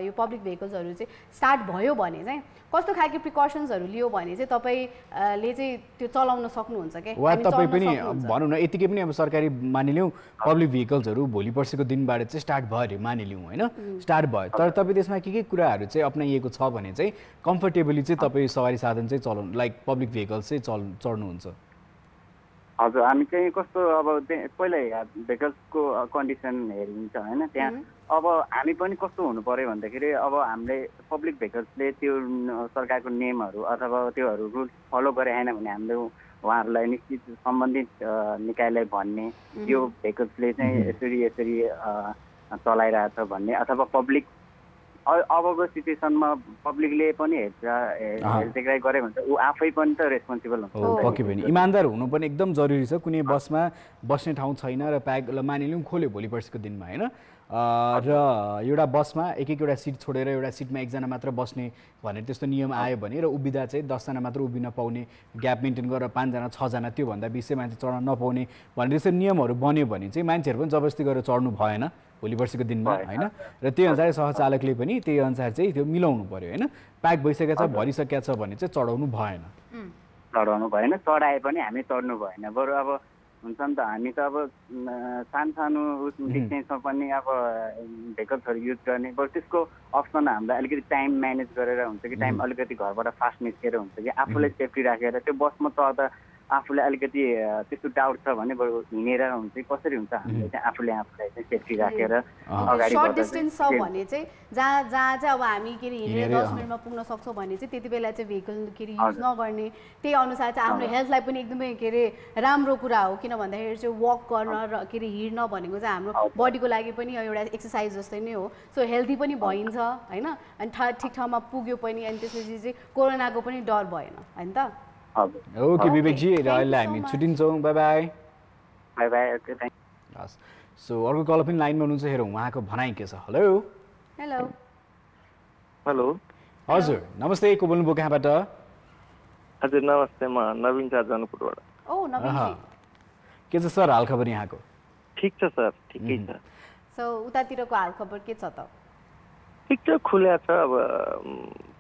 यो पब्लिक भेहिकल्सहरू चाहिँ स्टार्ट भयो भने चाहिँ कस्तो खालको प्रिकसन्सहरू लियो भने चाहिँ तपाईँले चाहिँ त्यो चलाउन सक्नुहुन्छ क्या? वा तपाईँ पनि भनौँ न यतिकै पनि अब सरकारी मानिलिउँ पब्लिक भेहिकल्सहरू भोलि पर्सिको दिनबाट चाहिँ स्टार्ट भयो अरे मानिलिउँ होइन, स्टार्ट भयो, तर तपाईँ त्यसमा के कुराहरू चाहिँ अप्नाइएको छ भने चाहिँ कम्फर्टेबली चाहिँ तपाईँ सवारी साधन चाहिँ चलाउनु लाइक पब्लिक भेहिकल्स चाहिँ चढ्नुहुन्छ? हजुर हामी चाहिँ कस्तो अब पहिला भेहिकल्सको कन्डिसन हेरिन्छ होइन, त्यहाँ अब हामी पनि कस्तो हुनु पऱ्यो भन्दाखेरि अब हामीले पब्लिक भेहिकल्सले त्यो सरकारको नेमहरू अथवा त्योहरू रुल्स फलो गरेन भने हामीले उहाँहरूलाई निश्चित सम्बन्धित निकायलाई भन्ने यो भेहिकल्सले चाहिँ यसरी चलाइरहेछ भन्ने, अथवा पब्लिक अबको सिचुएसनमा पब्लिकले पनि हेरदेखाइ गरे भने ऊ आफै पनि त रेस्पोन्सिबल हुन्छ। पक्कै पनि इमान्दार हुनु पनि एकदम जरुरी छ। कुनै बसमा बस्ने ठाउँ छैन र प्याक मानिलिउँ खोल्यो भोलि पर्सिको दिनमा होइन, र एउटा बसमा एउटा सिट छोडेर एउटा सिटमा एकजना मात्र बस्ने भनेर त्यस्तो नियम आयो भने र उभिँदा चाहिँ 10 जना मात्र उभिन पाउने, ग्याप मेन्टेन गरेर 5 जना 6 जना त्योभन्दा बेसी मान्छे चढ्न नपाउने भनेर त्यस्तो नियमहरू बन्यो भने चाहिँ मान्छेहरू पनि जबरजस्ती गरेर चढ्नु भएन भोलि पर्सिको दिनमा होइन, र त्यही अनुसार सहचालकले पनि त्यही अनुसार चाहिँ त्यो मिलाउनु पर्यो होइन। प्याक भइसकेको छ भरिसकेको छ भने चाहिँ चढाउनु भएन, चढाए पनि हामी चढ्नु भएन। बरु अब हुन्छ नि त हामी त अब सानो डिस्टेन्समा पनि अब भेहिकल्सहरू युज गर्ने, बरु त्यसको अप्सन हामीलाई अलिकति टाइम म्यानेज गरेर हुन्छ कि टाइम अलिकति घरबाट फास्ट निस्केर हुन्छ कि आफूलाई सेफ्टी राखेर त्यो बसमा चढ्दा आफूलाई अलिकति त्यस्तो डाउट छ भने बरु हिँडेर हुन्छ कसरी हुन्छ हामीले चाहिँ आफूलाई चाहिँ सेफ्टी राखेर अगाडि सर्ट डिस्टेन्स छ भने चाहिँ जहाँ चाहिँ अब हामी के अरे हिँडेर 10 मिनटमा पुग्न सक्छौँ भने चाहिँ त्यति बेला चाहिँ भेहिकल के अरे युज नगर्ने, त्यही अनुसार चाहिँ आफ्नो हेल्थलाई पनि एकदमै के अरे राम्रो कुरा हो। किन भन्दाखेरि चाहिँ वक गर्न र के अरे हिँड्न भनेको चाहिँ हाम्रो बडीको लागि पनि एउटा एक्सर्साइज जस्तै नै हो। सो हेल्दी पनि भइन्छ होइन, अनि ठिक ठाउँमा पुग्यो पनि, अनि त्यसपछि चाहिँ कोरोनाको पनि डर भएन होइन त। ओके विवेकजी, र अहिले हामी छुट्टिन्छौँ, by by. Okay thank you. हस्, सो अर्को कल पनि लाइनमा हुनुहुन्छ, हेरौँ उहाँको भनाइ के छ। हेलो हेलो हजुर नमस्ते, को बोल्नुभयो कहाँबाट? हजुर नमस्ते, म नवीन छ जनकपुरबाट। ओ नवीन जी, के छ सर हालखबर यहाँको? ठिक छ सर, ठिकै छ। सो उतातिरको हालखबर के छ त? ठिक छ, खुल्या छ। अब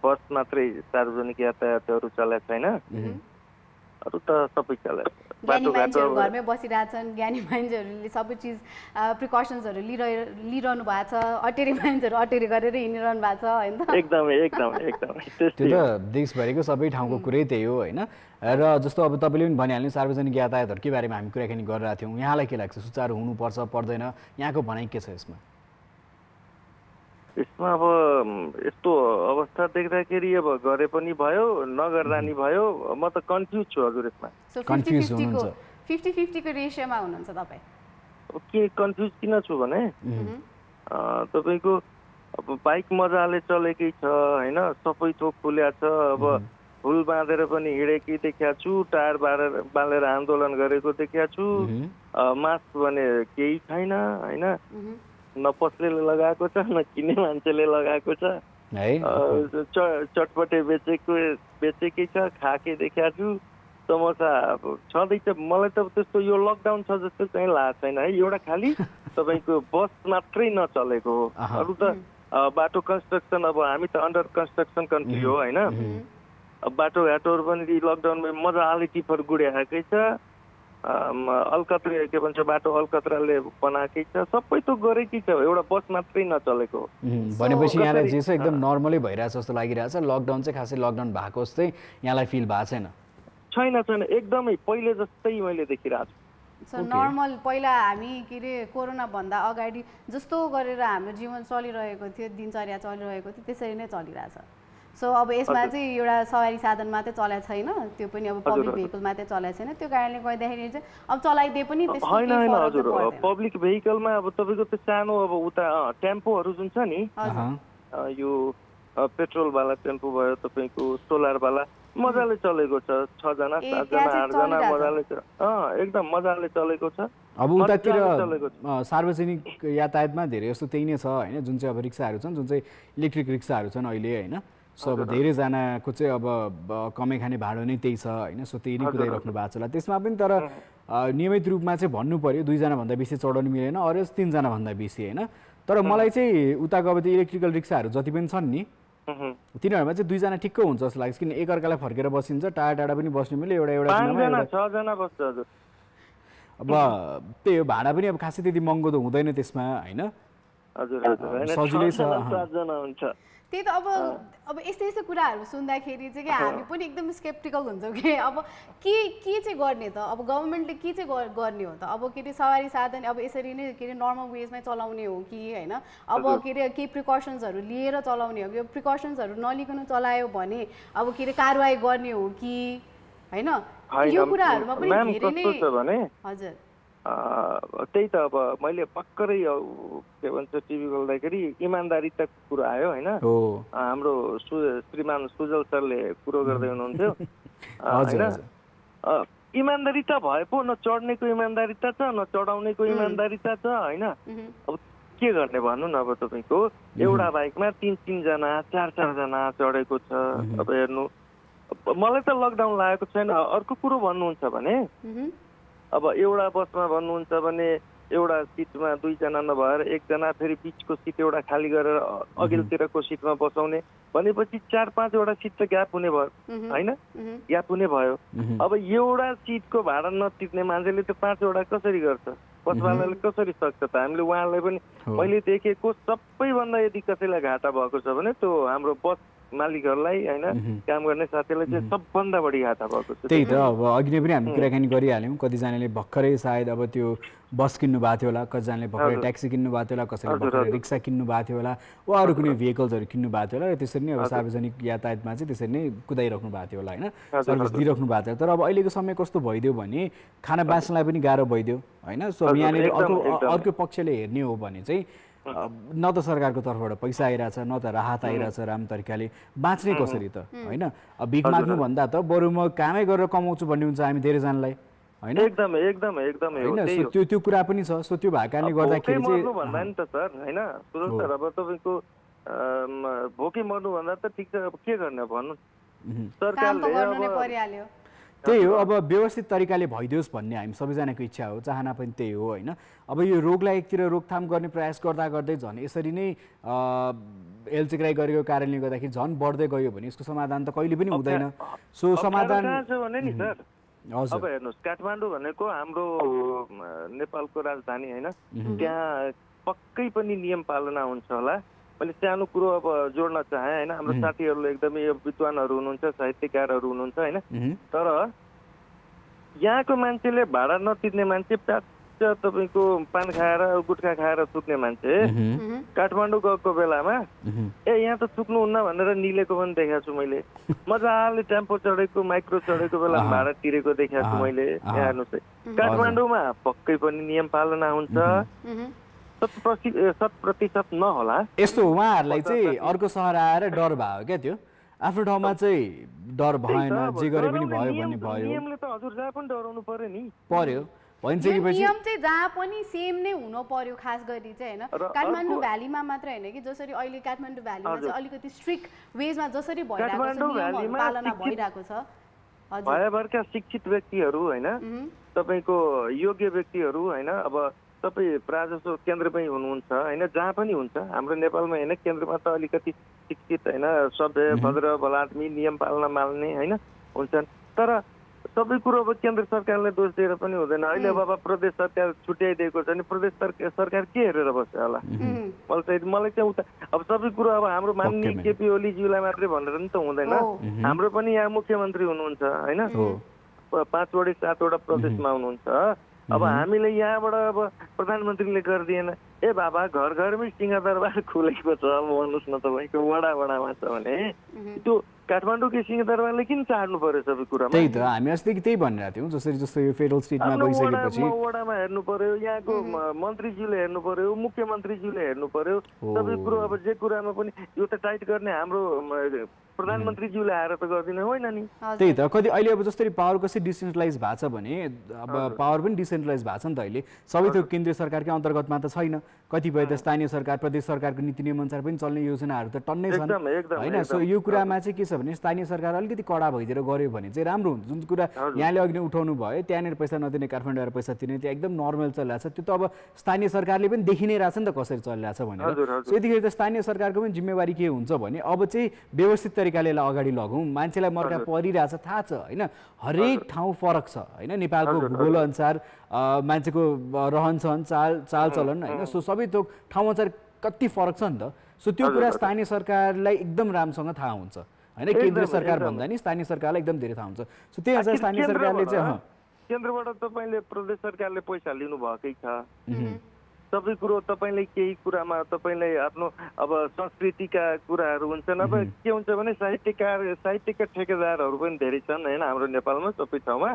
बस मात्रै सार्वजनिक यातायातहरू चलेको छैन, अरू त सबै चलेको छ। ज्ञानी मान्छेहरू घरमै बसिरहेछन्, ज्ञानी मान्छेहरूले सबै चिज प्रिकसन्सहरू लिइरहनु भएको छ, अटेरी मान्छेहरू अटेरी गरेर हिँडिरहनु भएको छ होइन त? एकदमै त्यो त देशभरिको सबै ठाउँको कुरै त्यही हो होइन। र जस्तो अब तपाईँले पनि भनिहाल्नु सार्वजनिक यातायातहरूकै बारेमा हामी कुराकानी गरिरहेको थियौँ, यहाँलाई के लाग्छ सुचारू हुनुपर्छ पर्दैन, यहाँको भनाइ के छ यसमा? यसमा अब यस्तो अवस्था देख्दाखेरि अब गरे पनि भयो नगर्दा नि भयो, म त कन्फ्युज छु हजुर। यसमा सो 50-50 को रेशियोमा हुनुहुन्छ तपाईँ? अब के कन्फ्युज किन छु भने तपाईँको अब बाइक मजाले चलेकै छ होइन, सबै थोक खुल्या छ। अब फुल बाँधेर पनि हिँडेकै देखाएको छु, टायर बालेर आन्दोलन गरेको देखाएको छु। मास्क भने केही छैन होइन, न पसलेले लगाएको छ न किन्ने मान्छेले लगाएको छ। चटपटे बेचेकै छ, खाएकै देखाएको छु। समोसा अब छँदैछ। मलाई त त्यस्तो यो लकडाउन छ जस्तो चाहिँ लागेको छैन है। एउटा खालि तपाईँको बस मात्रै नचलेको हो, अरू त बाटो कन्स्ट्रक्सन, अब हामी त अन्डर कन्स्ट्रक्सन कन्ट्री हो होइन। अब बाटोघाटोहरू पनि लकडाउनमा मजाले टिपर गुडिआएकै छ। अलकत्रे के भन्छ बाटो अलकत्राले बनाएकै छ, सबै त गरेकै छ, एउटा बस मात्रै नचलेको हो। भनेपछि यहाँलाई जे छ एकदम नर्मलै भइरहेछ जस्तो लागिरहेछ। लकडाउन चाहिँ खासै लकडाउन भएको जस्तै यहाँलाई फिल भएको छैन? छैन, एकदमै पहिले जस्तै मैले देखिरहेको छु। नर्मल पहिला हामी के अरे कोरोना भन्दा अगाडि जस्तो गरेर हाम्रो जीवन चलिरहेको थियो, दिनचर्या चलिरहेको थियो, त्यसरी नै चलिरहेछ। सो अब यसमा चाहिँ एउटा सवारी साधन मात्रै चलाएको छैन, त्यो पनि अब पब्लिक भेहिकल मात्रै चलाएको छैन। त्यो कारणले गर्दाखेरि चाहिँ अब चलाइदिए पनि त्यस्तो होइन हजुर, पब्लिक भेहिकलमा अब तपाईँको त्यो सानो अब उता टेम्पोहरू जुन छ नि, यो पेट्रोलवाला टेम्पो भयो, तपाईँको सोलरवाला मजाले चलेको छ। 6 जना 7 जना 8 जना मजाले एकदम मजाले चलेको छ। अब उतातिर सार्वजनिक यातायातमा धेरै जस्तो त्यही नै छ होइन, जुन चाहिँ अब रिक्साहरू छन्, जुन चाहिँ इलेक्ट्रिक रिक्साहरू छन् अहिले होइन। सो अब धेरैजनाको चाहिँ अब कमाइ खाने भाडो नै त्यही छ होइन। सो त्यही नै कुदाइराख्नु भएको छ होला त्यसमा पनि। तर नियमित रूपमा चाहिँ भन्नु पऱ्यो 2 जनाभन्दा बेसी चढाउनु मिलेन, अरू 3 जनाभन्दा बेसी होइन। तर मलाई चाहिँ उताको अब त्यो इलेक्ट्रिकल रिक्साहरू जति पनि छन् नि, तिनीहरूमा चाहिँ 2 जना ठिक्क हुन्छ जस्तो लाग्छ। किन एकअर्कालाई फर्केर बसिन्छ, टाढा पनि बस्नु मिल्यो, एउटा 6 जना बस्छ हजुर। अब त्यही हो, भाडा पनि अब खासै त्यति महँगो त हुँदैन त्यसमा होइन। सजिलै छ। त्यही त अब यस्तै कुराहरू सुन्दाखेरि चाहिँ कि हामी पनि एकदम स्केप्टिकल हुन्छौँ कि अब के चाहिँ गर्ने त, अब गभर्मेन्टले के चाहिँ गर्ने हो त। अब के अरे सवारी साधन अब यसरी नै के अरे नर्मल वेजमै चलाउने हो कि होइन, अब के अरे केही प्रिकसन्सहरू लिएर चलाउने हो कि, यो प्रिकसन्सहरू नलिकन चलायो भने अब के अरे कारवाही गर्ने हो कि होइन, यो कुराहरूमा पनि धेरै नै हजुर। त्यही त अब मैले भर्खरै के भन्छ टिभी खोल्दाखेरि इमान्दारिताको कुरो आयो होइन। हाम्रो श्रीमान सुजल सरले कुरो गर्दै हुनुहुन्थ्यो होइन। इमान्दारिता भए पो न चढ्नेको इमान्दारिता छ न चढाउनेको इमान्दारिता छ होइन। अब के गर्ने भन्नु न, अब तपाईँको एउटा बाइकमा 3 जना 4 जना चढेको छ। अब हेर्नु, मलाई त लकडाउन लागेको छैन। अर्को कुरो भन्नुहुन्छ भने अब एउटा बसमा भन्नुहुन्छ भने एउटा सिटमा 2 जना नभएर 1 जना फेरि बिचको सिट एउटा खाली गरेर अघिल्तिरको सिटमा बसाउने भनेपछि 4-5 वटा सिट त ग्याप हुने भयो होइन, ग्याप हुने भयो। अब एउटा सिटको भाडा नतिर्ने मान्छेले त 5 वटा कसरी गर्छ, बसवालाले कसरी सक्छ त। हामीले उहाँलाई पनि मैले देखेको सबैभन्दा यदि कसैलाई घाटा भएको छ भने त्यो हाम्रो बस मालिकहरूलाई होइन, काम गर्ने साथीलाई चाहिँ सबभन्दा बढी घाटा भएको छ। त्यही त अब अघि नै पनि हामी कुराकानी गरिहाल्यौँ। कतिजनाले भर्खरै सायद अब त्यो बस किन्नु भएको थियो होला, कतिजनाले भर्खरै ट्याक्सी किन्नु भएको थियो होला, कसैले भर्खरै रिक्सा किन्नु भएको थियो होला, वा अरू कुनै भेहिकल्सहरू किन्नु भएको थियो होला। र त्यसरी नै अब सार्वजनिक यातायातमा चाहिँ त्यसरी नै कुदाइराख्नु भएको थियो होला होइन, सर्भिस दिइराख्नु भएको थियो। तर अब अहिलेको समय कस्तो भइदियो भने खाना बाँच्नलाई पनि गाह्रो भइदियो होइन। सो यहाँनिर अर्को पक्षले हेर्ने हो भने चाहिँ न त सरकारको तर्फबाट पैसा आइरहेछ, न त राहत आइरहेछ राम तरिकाले। बाँच्ने कसरी त होइन। अब भिख माग्नु भन्दा त बरु म कामै गरेर कमाउँछु भन्ने हुन्छ हामी धेरैजनालाई होइन। होइन त्यो कुरा पनि छ। सो त्यो भएको कारणले गर्दाखेरि चाहिँ भन्दा नि त सर होइन, सुरु सर अब तपाईँको भोकै मर्नु भन्दा त ठिक छ, अब के गर्ने भन्नु। सरकारले त्यही हो, अब व्यवस्थित तरिकाले भइदियोस् भन्ने हामी सबैजनाको इच्छा हो, चाहना पनि त्यही हो होइन। अब यो रोगलाई एकतिर रोकथाम गर्ने प्रयास गर्दा गर्दै झन् यसरी नै हेलचेक्राइ गरेको कारणले गर्दाखेरि झन् बढ्दै गयो भने यसको समाधान त कहिले पनि हुँदैन। सो समाधान भने नि सर अब हेर्नुहोस्, काठमाडौँ भनेको हाम्रो नेपालको राजधानी होइन, त्यहाँ पक्कै पनि नियम पालना हुन्छ होला। मैले सानो कुरो अब जोड्न चाहेँ होइन। हाम्रो साथीहरूले एकदमै विद्वानहरू हुनुहुन्छ, साहित्यकारहरू हुनुहुन्छ होइन। तर यहाँको मान्छेले भाडा नतिर्ने मान्छे तपाईँको पान खाएर गुटखा खाएर चुक्ने मान्छे काठमाडौँ गएको बेलामा यहाँ त चुक्नुहुन्न भनेर निलेको पनि देखाएको छु मैले। मजाले टेम्पो चढेको माइक्रो चढेको बेला भाडा तिरेको देखाएको छु मैले। यहाँ हेर्नुहोस् है, काठमाडौँमा पक्कै पनि नियम पालना हुन्छ, 100% नहोला। यस्तो उहाँहरूलाई चाहिँ अर्को सहर आएर डर भयो क्या, त्यो आफ्नो ठाउँमा चाहिँ डर भएन, जे गरे पनि भयो भन्ने भयो। नियमले त हजुर जहाँ पनि डराउनु पर्यो नि। पर्यो भनिसकेपछि नियम चाहिँ जहाँ पनि सेम नै हुनु पर्यो, खास गरी चाहिँ होइन काठमाडौँ भ्यालीमा मात्र होइन कि, जसरी अहिले काठमाडौँ भ्यालीमा चाहिँ अलिकति स्ट्रिक्ट वेजमा जसरी भइरहेको छ, नियमहरू पालना भइरहेको छ। भयभरका शिक्षित व्यक्तिहरू होइन, तपाईँको योग्य व्यक्तिहरू होइन, अब तपाईँ प्रायःजसो केन्द्रमै हुनुहुन्छ होइन, जहाँ पनि हुन्छ हाम्रो नेपालमा होइन, केन्द्रमा त अलिकति शिक्षित होइन, सभ्य भद्र भलादमी नियम पालना मान्ने होइन हुन्छन्। तर सबै कुरो अब केन्द्र सरकारले दोष दिएर पनि हुँदैन। अहिले अब प्रदेश सरकार छुट्याइदिएको छ नि, प्रदेश सरकार के हेरेर बस्छ होला? मलाई चाहिँ उता अब सबै कुरो अब हाम्रो माननीय केपी ओलीज्यूलाई मात्रै भनेर नि त हुँदैन। हाम्रो पनि यहाँ मुख्यमन्त्री हुनुहुन्छ होइन, 5वटा 7वटा प्रदेशमा हुनुहुन्छ। अब हामीले यहाँबाट अब प्रधानमन्त्रीले गरिदिएन, ए बाबा घर घरमै सिंहदरबार खुलेको छ, अब भन्नुहोस् न तपाईँको वडामा छ भने त्यो काठमाडौँकै सिंहदरबारले किन चाड्नु पर्यो सबै कुरामा? त्यही त हामी अस्ति त्यही भनिरहेको थियौँ, जसरी जस्तो यो फेडरल स्टेटमा गइसकेपछि वडामा हेर्नु पर्यो, यहाँको मन्त्रीज्यूले हेर्नु पर्यो, मुख्यमन्त्रीज्यूले हेर्नु पर्यो सबै कुरो। अब जे कुरामा पनि यो त टाइट गर्ने हाम्रो प्रधानमन्त्रीज्यूले आएर त गर्दिन होइन नि। त्यही त कति अहिले अब जसरी पावर कसरी डिसेन्ट्रलाइज भएको छ भने अब पावर पनि डिसेन्ट्रलाइज भएको छ नि त अहिले, सबै त्यो केन्द्रीय सरकारकै अन्तर्गतमा त छैन। कतिपय त स्थानीय सरकार प्रदेश सरकारको नीति नियम अनुसार पनि चल्ने योजनाहरू त टन्नै छन् होइन। सो यो कुरामा चाहिँ के छ भने स्थानीय सरकार अलिकति कडा भइदिएर गऱ्यो भने चाहिँ राम्रो हुन्छ। जुन कुरा यहाँले अघि नै उठाउनु भयो, त्यहाँनिर पैसा नदिने काठमाडौँ आएर पैसा तिर्ने, त्यो एकदम नर्मल चलिरहेको छ। त्यो त अब स्थानीय सरकारले पनि देखि नै रहेछ नि त कसरी चलिरहेछ भनेर। सो यतिखेर त स्थानीय सरकारको पनि जिम्मेवारी के हुन्छ भने अब चाहिँ व्यवस्थित तरिकाले अगाडि लगौँ, मान्छेलाई मर्का परिरहेछ थाहा छ होइन, हरेक ठाउँ फरक छ होइन, नेपालको भूगोल अनुसार मान्छेको रहनसहन चालचलन होइन, सो सबै त्यो ठाउँ अनुसार कति फरक छ नि त। सो त्यो कुरा स्थानीय सरकारलाई एकदम राम्रोसँग थाहा हुन्छ होइन, केन्द्रीय सरकार भन्दा नि स्थानीय सरकारलाई एकदम धेरै थाहा हुन्छ। सो त्यही अनुसार स्थानीय सरकारले चाहिँ केन्द्रबाट तपाईँले प्रदेश सरकारले पैसा लिनु भएकै छ, सबै कुरो तपाईँले केही कुरामा तपाईँले आफ्नो अब संस्कृतिका कुराहरू हुन्छन्। अब के हुन्छ भने साहित्यका ठेकेदारहरू पनि धेरै छन् होइन हाम्रो नेपालमा, सबै ठाउँमा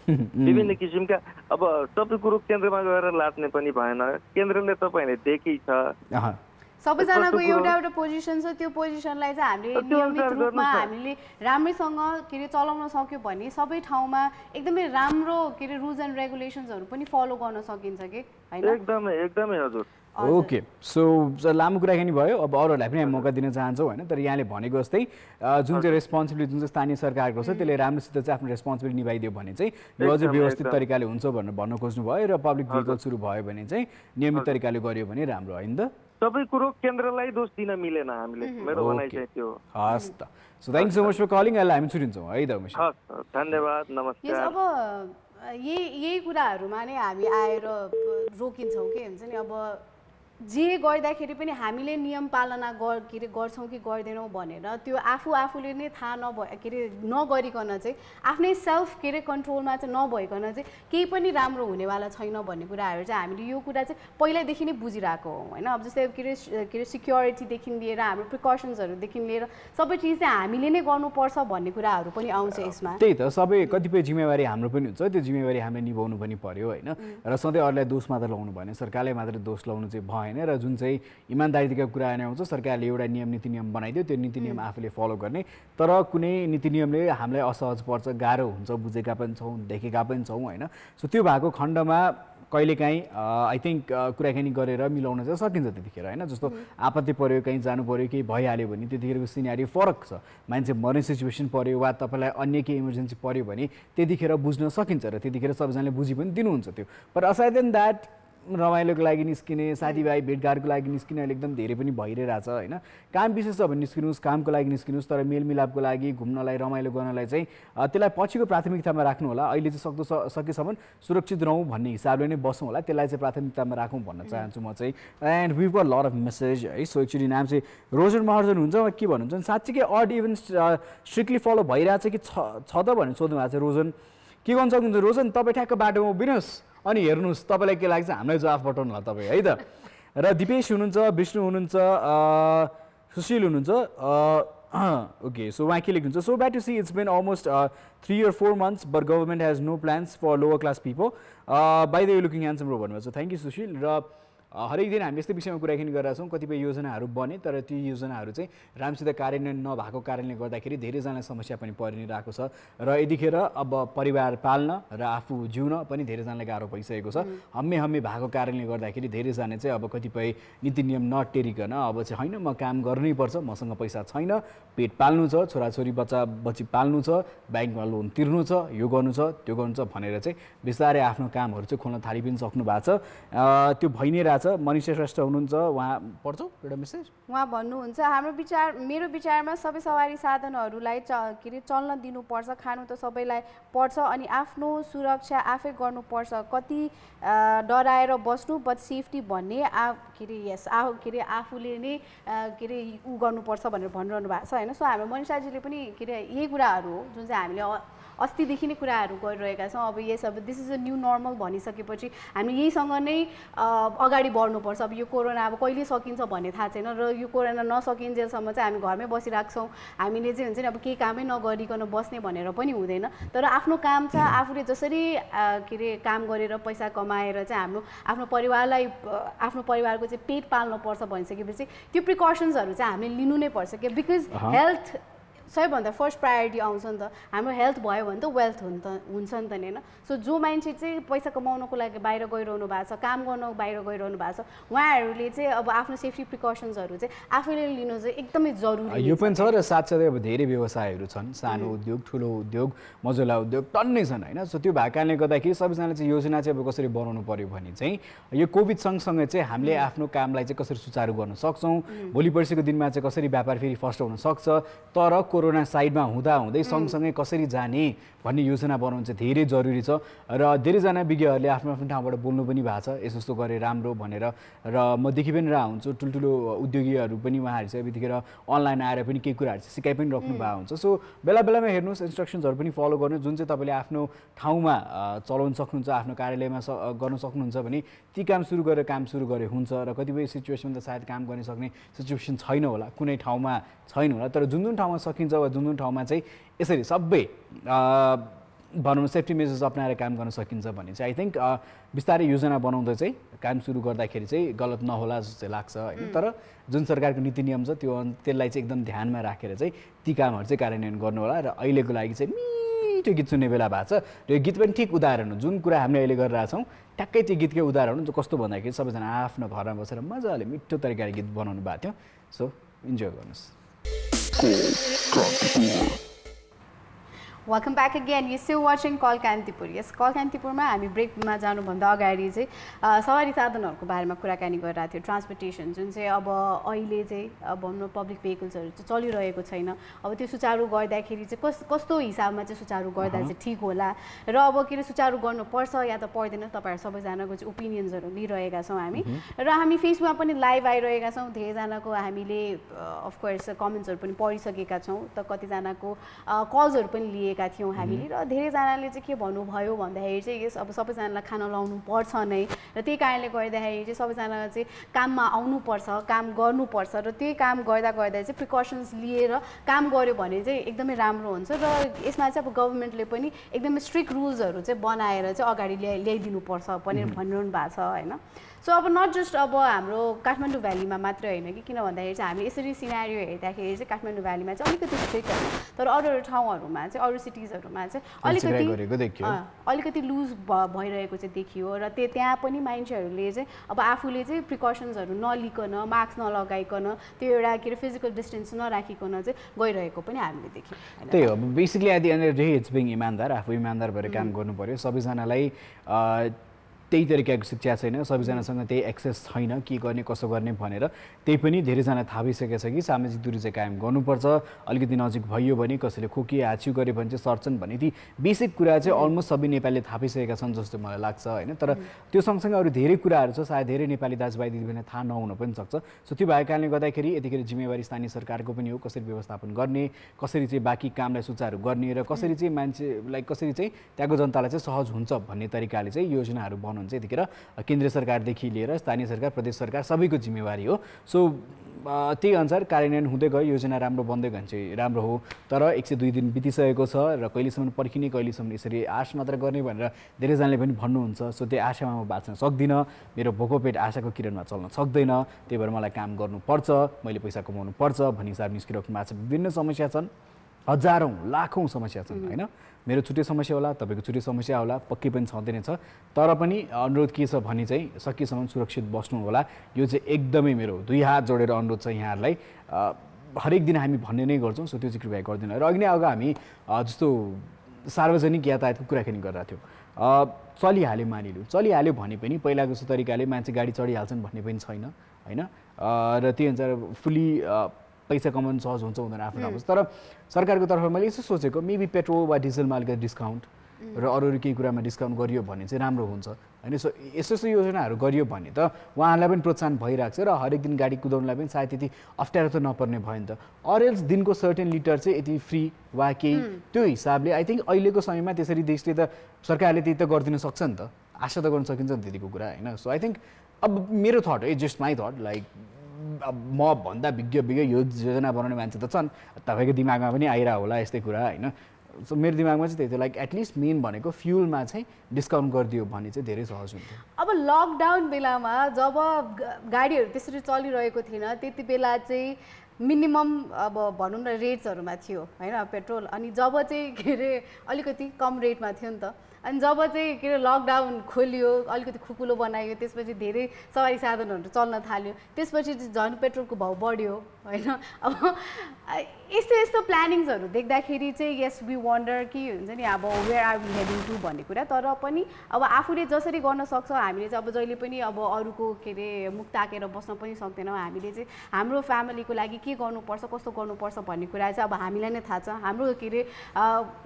विभिन्न किसिमका। अब सबै कुरो केन्द्रमा गएर लाद्ने पनि भएन, केन्द्रले तपाईँले देखेकै छ सबैजनाको एउटा एउटा पोजिसन छ, त्यो पोजिसनलाई चाहिँ हामीले नियमित रूपमा हामीले राम्रैसँग के अरे चलाउन सक्यो भने सबै ठाउँमा एकदमै राम्रो के अरे रुल्स एन्ड रेगुलेसन्सहरू पनि फलो गर्न सकिन्छ कि होइन? एकदमै हजुर। ओके, सो लामो कुराकानी भयो, अब अरूहरूलाई पनि मौका दिन चाहन्छौँ होइन। तर यहाँले भनेको जस्तै जुन चाहिँ रेस्पोन्सिबिलिटी जुन चाहिँ स्थानीय सरकारको छ त्यसले राम्रोसित चाहिँ आफ्नो रेस्पोन्सिबिलिटी निभाइदियो भने चाहिँ यो अझै व्यवस्थित तरिकाले हुन्छ भनेर भन्न खोज्नु भयो। र पब्लिक भेहिकल सुरु भयो भने चाहिँ नियमित तरिकाले गरियो भने राम्रो होइन त। सबै कुरो केन्द्रलाई दोष दिन मिलेन हामीले, मेरो भनाइ चाहिँ त्यो। हस् त, so thank so much for calling, यसलाई हामी छुट्टिन्छौँ है त उमेश। धन्यवाद, नमस्कार। अब यही कुराहरूमा नै हामी आएर रोकिन्छौँ के हुन्छ नि, अब जे गर्दाखेरि पनि हामीले नियम पालना के अरे गर्छौँ कि गर्दैनौँ भनेर त्यो आफूले नै थाहा के अरे नगरिकन चाहिँ आफ्नै सेल्फ के अरे कन्ट्रोलमा चाहिँ नभइकन चाहिँ केही पनि राम्रो हुनेवाला छैन भन्ने कुराहरू चाहिँ हामीले यो कुरा चाहिँ पहिल्यैदेखि नै बुझिरहेको हौँ होइन। अब जस्तै के अरे सिक्योरिटीदेखि लिएर हाम्रो प्रिकसन्सहरूदेखि लिएर सबै चिज चाहिँ हामीले नै गर्नुपर्छ भन्ने कुराहरू पनि आउँछ यसमा। त्यही त, सबै कतिपय जिम्मेवारी हाम्रो पनि हुन्छ, त्यो जिम्मेवारी हामीले निभाउनु पनि पर्यो होइन। र सधैँ अरूलाई दोष मात्र लगाउनु भएन, सरकारले मात्र दोष लगाउनु चाहिँ भएन। र जुन चाहिँ इमान्दारीका कुरा आउँछ, सरकारले एउटा नियम नीति नियम बनाइदियो, त्यो नीति नियम आफूले फलो गर्ने। तर कुनै नीति नियमले हामीलाई असहज पर्छ, गाह्रो हुन्छ, बुझेका पनि छौँ, देखेका पनि छौँ होइन। सो त्यो भएको खण्डमा कहिलेकाहीँ आई थिङ्क कुराकानी गरेर मिलाउन चाहिँ सकिन्छ त्यतिखेर होइन। जस्तो आपत्ति पऱ्यो, कहीँ जानु पऱ्यो, केही भइहाल्यो भने त्यतिखेरको सिनारियो फरक छ, मान्छे मर्ने सिचुएसन पऱ्यो वा तपाईँलाई अन्य केही इमर्जेन्सी पऱ्यो भने त्यतिखेर बुझ्न सकिन्छ र त्यतिखेर सबैजनाले बुझि पनि दिनुहुन्छ त्यो। पर असाइड देन द्याट रमाइलोको लागि निस्किने, साथीभाइ भेटघाटको लागि निस्किने अहिले एकदम धेरै पनि भइरहेछ होइन। काम विशेष छ भने निस्किनुहोस्, कामको लागि निस्किनुहोस्, तर मेलमिलापको लागि, घुम्नलाई, रमाइलो गर्नलाई चाहिँ त्यसलाई पछिको प्राथमिकतामा राख्नु होला। अहिले चाहिँ सकेसम्म सुरक्षित रहौँ भन्ने हिसाबले नै बसौँ होला, त्यसलाई चाहिँ प्राथमिकतामा राखौँ भन्न चाहन्छु म चाहिँ। And we got lot of message है। सो एक्चुअली नाम चाहिँ रोजन महर्जन हुन्छ, के भन्नुहुन्छ साँच्चीकै अड इभन स्ट्रिक्टली फलो भइरहेछ कि छ त भनेर सोध्नु भएको छ रोजन। के गर्नु सक्नुहुन्छ रोजन? तपाईँ ठ्याक्क बाटोमा उभिनुहोस्, अनि हेर्नुहोस् तपाईँलाई के लाग्छ हामीलाई जवाफ पठाउनु होला तपाईँ है त र दिपेश हुनुहुन्छ विष्णु हुनुहुन्छ सुशील हुनुहुन्छ okay so why killing so bad to see it's been almost 3 or 4 months but government has no plans for lower class people by the way looking handsome bro भन्नु so thank you सुशील र हरेक दिन हामी यस्तै विषयमा कुराकानी गरिरहेका छौँ कतिपय योजनाहरू बने तर ती योजनाहरू चाहिँ राम्रोसित कार्यान्वयन नभएको कारणले गर्दाखेरि धेरैजनालाई समस्या पनि परिरहेको छ र यतिखेर अब परिवार पाल्न र आफू जिउन पनि धेरैजनालाई गाह्रो भइसकेको छ हम्मे भएको कारणले गर्दाखेरि धेरैजना चाहिँ अब कतिपय नीति नियम नटेरिकन अब चाहिँ होइन म काम गर्नै पर्छ मसँग पैसा छैन पेट पाल्नु छ छोराछोरी बच्ची पाल्नु छ ब्याङ्कमा लोन तिर्नु छ यो गर्नु छ त्यो गर्नु छ भनेर चाहिँ बिस्तारै आफ्नो कामहरू चाहिँ खोल्न थालि पनि सक्नु भएको छ त्यो भइ नै रहेछ मनिषा श्रेष्ठ हुनुहुन्छ उहाँ पढ्छौ एउटा मेसेज उहाँ भन्नुहुन्छ मेरो विचारमा सबै सवारी साधनहरूलाई के अरे चल्न दिनुपर्छ खानु त सबैलाई पर्छ अनि आफ्नो सुरक्षा आफै गर्नुपर्छ कति डराएर बस्नु बट सेफ्टी भन्ने के अरे आफूले नै के अरे उ गर्नुपर्छ भनेर भनिरहनु भएको छ होइन सो हाम्रो मनिषाजीले पनि के अरे यही कुराहरू हो जुन चाहिँ हामीले अस्तिदेखि नै कुराहरू गरिरहेका छौँ अब यस अब this is a new normal भनिसकेपछि हामी यहीसँग नै अगाडि बढ्नुपर्छ अब यो कोरोना अब कहिले सकिन्छ भन्ने थाहा छैन र यो कोरोना नसकिन्जेलसम्म चाहिँ हामी घरमै बसिरहेको छौँ हामीले चाहिँ हुन्छ नि अब केही कामै नगरिकन बस्ने भनेर पनि हुँदैन तर आफ्नो काम छ आफूले जसरी के अरे काम गरेर पैसा कमाएर चाहिँ आफ्नो परिवारको चाहिँ पेट पाल्नुपर्छ भनिसकेपछि त्यो प्रिकसन्सहरू चाहिँ हामीले लिनु नै पर्छ कि बिकज हेल्थ सबैभन्दा फर्स्ट प्रायोरिटी आउँछ नि त हाम्रो हेल्थ भयो भने त वेल्थ हुन्छ नि त नि होइन सो जो मान्छे चाहिँ पैसा कमाउनको लागि बाहिर गइरहनु भएको छ काम गर्न बाहिर गइरहनु भएको छ उहाँहरूले चाहिँ अब आफ्नो सेफ्टी प्रिकसन्सहरू चाहिँ आफैले लिनु चाहिँ एकदमै जरुरी यो पनि छ र साथसाथै अब धेरै व्यवसायहरू छन् सानो उद्योग ठुलो उद्योग मजुला उद्योग टन्नै छन् होइन सो त्यो भएको कारणले गर्दाखेरि सबैजनाले चाहिँ योजना चाहिँ अब कसरी बनाउनु पर्यो भने चाहिँ यो कोभिड सँगसँगै चाहिँ हामीले आफ्नो कामलाई चाहिँ कसरी सुचारू गर्न सक्छौँ भोलि पर्सिको दिनमा चाहिँ कसरी व्यापार फेरि फर्स्ट हुन सक्छ तर कोरोना साइडमा हुँदै सँगसँगै कसरी जाने भन्ने योजना बनाउनु चाहिँ धेरै जरुरी छ र धेरैजना विज्ञहरूले आफ्नो आफ्नो ठाउँबाट बोल्नु पनि भएको छ यस्तो गरे राम्रो भनेर र म देखि पनि रहा हुन्छु ठुल्ठुलो उद्योगीहरू पनि उहाँहरू चाहिँ अब यतिखेर अनलाइन आएर पनि केही कुराहरू चाहिँ सिकाइ पनि राख्नु भएको हुन्छ सो बेला बेलामा हेर्नुहोस् इन्स्ट्रक्सन्सहरू पनि फलो गर्नु जुन चाहिँ तपाईँले आफ्नो ठाउँमा चलाउन सक्नुहुन्छ आफ्नो कार्यालयमा गर्न सक्नुहुन्छ भने ती काम सुरु गरे हुन्छ र कतिपय सिचुएसन त सायद काम गर्न सक्ने सिचुएसन छैन होला कुनै ठाउँमा छैन होला तर जुन ठाउँमा सकिन्छ वा जुन ठाउँमा चाहिँ यसरी सबै भनौँ सेफ्टी मेजर्स अपनाएर काम गर्न सकिन्छ भने चाहिँ आई थिङ्क बिस्तारै योजना बनाउँदा चाहिँ काम सुरु गर्दाखेरि चाहिँ गलत नहोला जस्तो चाहिँ लाग्छ होइन तर जुन सरकारको नीति नियम छ त्यसलाई चाहिँ एकदम ध्यानमा राखेर चाहिँ ती कामहरू चाहिँ कार्यान्वयन गर्नु होला र अहिलेको लागि चाहिँ मिठो गीत सुन्ने बेला भएको छ र यो गीत पनि ठिक उदाहरण हो जुन कुरा हामीले अहिले गरिरहेछौँ ट्याक्कै त्यो गीतकै उदाहरण हो कस्तो भन्दाखेरि सबैजना आफ्नो घरमा बसेर मजाले मिठो तरिकाले गीत बनाउनु भएको थियो सो इन्जोय गर्नुहोस् welcome back again you still watching call Kantipur यस कल कान्तिपुरमा हामी ब्रेकमा जानुभन्दा अगाडि चाहिँ सवारी साधनहरूको बारेमा कुराकानी गरिरहेको थियो ट्रान्सपोर्टेसन जुन चाहिँ अब अहिले चाहिँ अब भनौँ पब्लिक भेहिकल्सहरू चाहिँ चलिरहेको छैन अब त्यो सुचारू गर्दाखेरि चाहिँ कस्तो हिसाबमा चाहिँ सुचारू गर्दा चाहिँ ठिक होला र अब के अरे सुचारू गर्नुपर्छ या त पर्दैन तपाईँहरू सबैजनाको चाहिँ ओपिनियन्सहरू लिइरहेका छौँ हामी र हामी फेसबुकमा पनि लाइभ आइरहेका छौँ धेरैजनाको हामीले अफकोर्स कमेन्ट्सहरू पनि पढिसकेका छौँ त कतिजनाको कल्सहरू पनि लिए थियौँ हामीले र धेरैजनाले चाहिँ के भन्नुभयो भन्दाखेरि चाहिँ यस अब सबैजनालाई खाना लाउनु पर्छ नै र त्यही कारणले गर्दाखेरि चाहिँ सबैजना चाहिँ काममा आउनुपर्छ काम गर्नुपर्छ र त्यही काम गर्दा चाहिँ प्रिकसन्स लिएर काम गर्यो भने चाहिँ एकदमै राम्रो हुन्छ र यसमा चाहिँ अब गभर्मेन्टले पनि एकदमै स्ट्रिक्ट रुल्सहरू चाहिँ बनाएर चाहिँ अगाडि ल्याइदिनुपर्छ भनेर भनिरहनु भएको छ होइन सो अब नट जस्ट अब हाम्रो काठमाडौँ भ्यालीमा मात्रै होइन कि किन भन्दाखेरि चाहिँ हामीले यसरी सिनारियो हेर्दाखेरि चाहिँ काठमाडौँ भ्यालीमा चाहिँ अलिकति स्ट्रिक्ट होइन तर अरू ठाउँहरूमा चाहिँ अरू सिटिजहरूमा चाहिँ अलिकति लुज भइरहेको चाहिँ देखियो र त्यहाँ पनि मान्छेहरूले चाहिँ अब आफूले चाहिँ प्रिकसन्सहरू नलिकन मास्क नलगाइकन त्यो एउटा के अरे फिजिकल डिस्टेन्स नराखिकन चाहिँ गइरहेको पनि हामीले देख्यौँ त्यही हो basically at the end of the day it's being इमान्दार आफू इमान्दार भएर काम गर्नु पर्यो सबैजनालाई त्यही तरिकाको शिक्षा छैन सबैजनासँग त्यही एक्सेस छैन के गर्ने कसो गर्ने भनेर त्यही पनि धेरैजना थाहा भइसकेको छ कि सामाजिक दूरी चाहिँ कायम गर्नुपर्छ अलिकति नजिक भयो भने कसैले खोकी हाच्यु गऱ्यो भने चाहिँ सर्छन् भन्ने ती बेसिक कुरा चाहिँ अलमोस्ट सबै नेपालीले थाहा भइसकेका छन् जस्तो मलाई लाग्छ होइन तर त्यो सँगसँगै अरू धेरै कुराहरू छ सायद धेरै नेपाली दाजुभाइ दिदीबहिनीलाई थाहा नहुन पनि सक्छ सो त्यो भएको कारणले गर्दाखेरि यतिखेर जिम्मेवारी स्थानीय सरकारको पनि हो कसरी व्यवस्थापन गर्ने कसरी चाहिँ बाँकी कामलाई सुचारू गर्ने र कसरी चाहिँ मान्छेलाई कसरी चाहिँ त्यहाँको जनतालाई चाहिँ सहज हुन्छ भन्ने तरिकाले चाहिँ योजनाहरू भन्नुहुन्छ यतिखेर केन्द्रीय सरकारदेखि लिएर स्थानीय सरकार प्रदेश सरकार सबैको जिम्मेवारी हो सो त्यही अनुसार कार्यान्वयन हुँदै गयो योजना राम्रो बन्दै गयो भने चाहिँ राम्रो हो तर 102 दिन बितिसकेको छ र कहिलेसम्म पर्खिने कहिलेसम्म यसरी आश मात्र गर्ने भनेर धेरैजनाले पनि भन्नुहुन्छ सो त्यो आशामा म बाँच्न सक्दिनँ मेरो भोको पेट आशाको किरणमा चल्न सक्दैन त्यही भएर मलाई काम गर्नुपर्छ मैले पैसा कमाउनु पर्छ भन्ने हिसाब निस्किरहेको भएको छ विभिन्न समस्या छन् हजारौँ लाखौँ समस्या छन् होइन मेरो छुट्टै समस्या होला तपाईँको छुट्टै समस्या होला पक्कै पनि छँदैन छ तर पनि अनुरोध के छ भने चाहिँ सकेसम्म सुरक्षित बस्नु होला यो चाहिँ एकदमै मेरो 2 हात जोडेर अनुरोध छ यहाँहरूलाई हरेक दिन हामी भन्ने नै गर्छौँ सो त्यो चाहिँ कृपया गर्दैन र अघि नै हामी जस्तो सार्वजनिक यातायातको कुराकानी गरिरहेको थियौँ चलिहाल्यो मानिलिउँ चलिहाल्यो भने पनि पहिलाको जस्तो तरिकाले मान्छे गाडी चढिहाल्छन् भन्ने पनि छैन होइन र त्यही अनुसार फुल्ली पैसा कमाउनु सहज हुन्छ हुँदैन आफ्नो आफ्नो तर सरकारको तर्फबाट मैले यसो सोचेको मेबी पेट्रोल वा डिजलमा अलिकति डिस्काउन्ट र अरू केही कुरामा डिस्काउन्ट गरियो भने चाहिँ राम्रो हुन्छ होइन सो यस्तो यस्तो योजनाहरू गरियो भने त उहाँहरूलाई पनि प्रोत्साहन भइरहेको छ र हरेक दिन गाडी कुदाउनलाई पनि सायद त्यति अप्ठ्यारो त नपर्ने भयो नि त अरेल्स दिनको सर्टेन लिटर चाहिँ यति फ्री वा केही त्यो हिसाबले आई थिङ्क अहिलेको समयमा त्यसरी देशले त सरकारले त्यही त गरिदिन सक्छ नि त आशा त गर्न सकिन्छ नि त्यतिको कुरा होइन सो आई थिङ्क अब मेरो थट है जस्ट माई थट लाइक म भन्दा विज्ञ यो योजना बनाउने मान्छे त छन् तपाईँको दिमागमा पनि आइरहेको होला यस्तै कुरा होइन सो मेरो दिमागमा चाहिँ त्यही थियो लाइक एटलिस्ट मेन भनेको फ्युलमा चाहिँ डिस्काउन्ट गरिदियो भने चाहिँ धेरै सहज हुन्थ्यो अब लकडाउन बेलामा जब गाडीहरू त्यसरी चलिरहेको थिएन त्यति बेला चाहिँ मिनिमम अब भनौँ न रेट्सहरूमा थियो होइन पेट्रोल अनि जब चाहिँ के अरे अलिकति कम रेटमा थियो नि त अनि जब चाहिँ के अरे लकडाउन खोलियो अलिकति खुकुलो बनायो त्यसपछि धेरै सवारी साधनहरू चल्न थाल्यो त्यसपछि चाहिँ झन् पेट्रोलको भाउ बढ्यो होइन अब यस्तो यस्तो प्लानिङ्सहरू देख्दाखेरि चाहिँ यस वी वन्डर कि हुन्छ नि अब where are we heading to भन्ने कुरा तर पनि अब आफूले जसरी गर्न सक्छ हामीले चाहिँ अब जहिले पनि अब अरूको के अरे मुख ताकेर बस्न पनि सक्दैनौँ हामीले चाहिँ हाम्रो फ्यामिलीको लागि के गर्नुपर्छ कस्तो गर्नुपर्छ भन्ने कुरा चाहिँ अब हामीलाई नै थाहा छ हाम्रो के अरे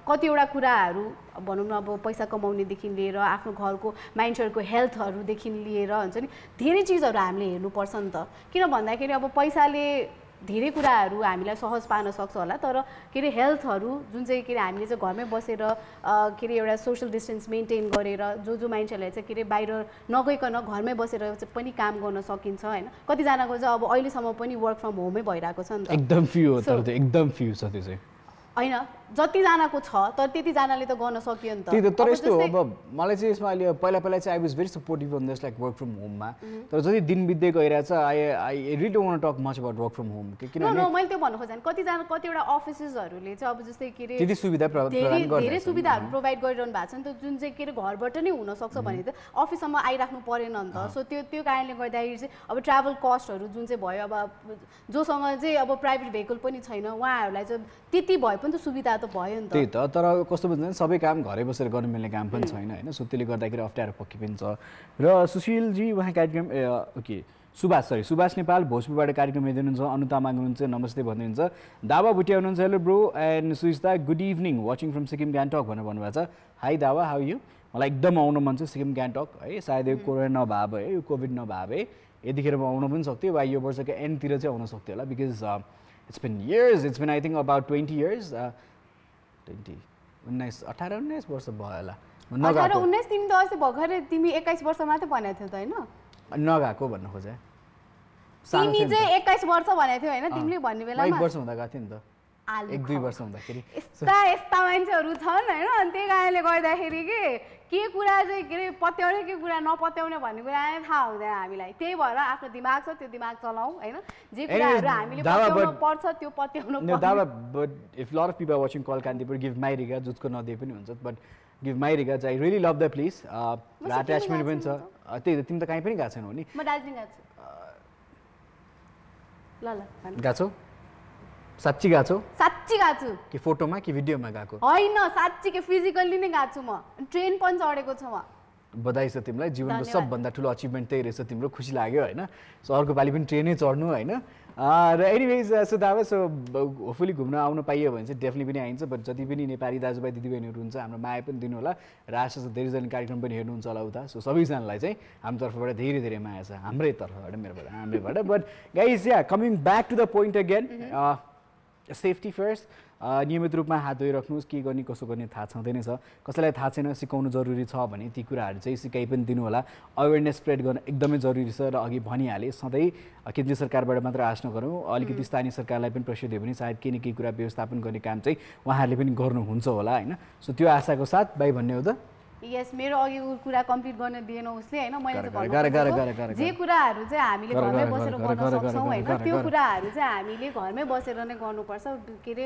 कतिवटा कुराहरू भनौँ न अब पैसा कमाउनेदेखि लिएर आफ्नो घरको मान्छेहरूको हेल्थहरूदेखि लिएर हुन्छ नि धेरै चिजहरू हामीले हेर्नुपर्छ नि त किन भन्दाखेरि अब पैसाले धेरै कुराहरू हामीलाई सहज पार्न सक्छ होला तर के अरे हेल्थहरू जुन चाहिँ के अरे हामीले चाहिँ घरमै बसेर के अरे एउटा सोसियल डिस्टेन्स मेन्टेन गरेर जो मान्छेहरूलाई चाहिँ के अरे बाहिर नगइकन घरमै बसेर पनि काम गर्न सकिन्छ होइन कतिजनाको चाहिँ अब अहिलेसम्म पनि वर्क फ्रम होमै भइरहेको छ नि त एकदम फ्यु हो तर त्यो एकदम फ्यु छ त्यो चाहिँ होइन जतिजनाको छ तर त्यतिजनाले त गर्न सकियो नि त त्यही त तर यस्तो अब मलाई चाहिँ यसमा अहिले पहिला चाहिँ I was very supportive on this like work from होममा तर जति दिन बित्दै गइरहेछ I really don't want talk much about work from home किनभने मैले त्यो भन्नु खोजेँ कतिवटा अफिसेसहरूले चाहिँ अब जस्तै के अरे त्यति सुविधा धेरै सुविधाहरू प्रोभाइड गरिरहनु भएको छ नि त जुन चाहिँ के अरे घरबाट नै हुनसक्छ भने त अफिससम्म आइराख्नु परेन नि त सो त्यो कारणले गर्दाखेरि चाहिँ अब ट्राभल कस्टहरू जुन चाहिँ भयो अब जोसँग चाहिँ अब प्राइभेट भेहिकल पनि छैन उहाँहरूलाई चाहिँ त्यति भए पनि त सुविधा त भयो नि त त्यही त तर कस्तो बुझ्दैन सबै काम घरै बसेर गर्न मिल्ने काम पनि छैन होइन सो त्यसले गर्दाखेरि अप्ठ्यारो पक्कै पनि छ र सुशीलजी उहाँ कार्यक्रम ओके सुभाष नेपाल भोजपुरबाट कार्यक्रम हेर्दै हुनुहुन्छ अनु तामाङ हुनुहुन्छ नमस्ते भन्दै हुनुहुन्छ दावा भुटिया हुनुहुन्छ hello bro and Suista good evening watching from Sikkim Gangtok भनेर भन्नुभएको छ हाई दावा हाउ यु मलाई एकदम आउनु मन छ सिक्किम ग्याङटक है सायद यो कोरोना नभए भए यो कोभिड नभए भए यतिखेर म आउन पनि सक्थ्यो वा यो वर्षको एन्डतिर चाहिँ आउन सक्थ्यो होला because it's been I think about 20 years 18-19 वर्ष भयो होला 18-19 तिमी त अस्ति भर्खरै तिमी 21 वर्ष मात्रै भनेको थियौ त होइन नगएको भन्न खोजे तिमी चाहिँ 21 वर्ष भनेको थियौ होइन तिमीले भन्ने बेलामा 1 वर्ष हुँदा गएको थियो नि त 1-2 वर्ष हुँदाखेरि यस्ता मान्छेहरू छन् होइन अनि त्यही कारणले गर्दाखेरि के कुरा चाहिँ के अरे पत्याउने के कुरा नपत्याउने भन्ने कुरा नै थाहा हुँदैन हामीलाई त्यही भएर आफ्नो दिमाग छ त्यो दिमाग चलाऊ होइन जे कुराहरू हामीले पत्याउनु पर्छ त्यो पत्याउनु पर्छ but if lot of people watching call Kantipur give my regards जसको नदिए पनि हुन्छ but give my regards I really love the place attachment पनि छ त्यही त तिमी त कहीँ पनि गएको छैनौ नि म दार्जिलिङ गएको छु ल गएको छौ साच्ची गएको छौ साच्ची गएको छु कि फोटोमा कि भिडियोमा गएको होइन साच्ची के फिजिकल्ली नै गएको छु म ट्रेन पनि चढेको छु म बधाई छ तिमीलाई जीवनको सबभन्दा ठुलो अचिभमेन्ट त्यही रहेछ तिम्रो खुसी लाग्यो होइन सो अर्को पालि पनि ट्रेनै चढ्नु होइन र एनिवेज सो दावा सो होपफुली घुम्न आउनु पाइयो भने चाहिँ डेफिनेटली पनि आइन्छ बट जति पनि नेपाली दाजुभाइ दिदीबहिनीहरू हुन्छ हाम्रो माया पनि दिनु होला र आशा छ धेरैजना कार्यक्रम पनि हेर्नुहुन्छ होला उता सो सबैजनालाई चाहिँ हाम्रो तर्फबाट धेरै धेरै माया छ हाम्रै तर्फबाट हाम्रैबाट but guys yeah coming back to the point again safety first नियमित रूपमा हात धोइराख्नुहोस् के गर्ने कसो गर्ने थाहा छँदैन छ कसैलाई थाहा छैन सिकाउनु जरुरी छ भने ती कुराहरू चाहिँ सिकाइ पनि दिनु होला अवेरनेस स्प्रेड गर्न एकदमै जरुरी छ र अघि भनिहाले सधैँ केन्द्रीय सरकारबाट मात्र आश नगरौँ अलिकति स्थानीय सरकारलाई पनि प्रेसर दियो भने सायद केही न केही कुरा व्यवस्थापन गर्ने काम चाहिँ उहाँहरूले पनि गर्नुहुन्छ होला हैन सो त्यो आशाको साथ भाइ भन्ने हो त यस मेरो अघि कुरा कम्प्लिट गर्न दिएन उसले हैन मैले चाहिँ जे कुराहरू चाहिँ हामीले घरमै बसेर गर्न सक्छौँ हैन त्यो कुराहरू चाहिँ हामीले घरमै बसेर नै गर्नुपर्छ के रे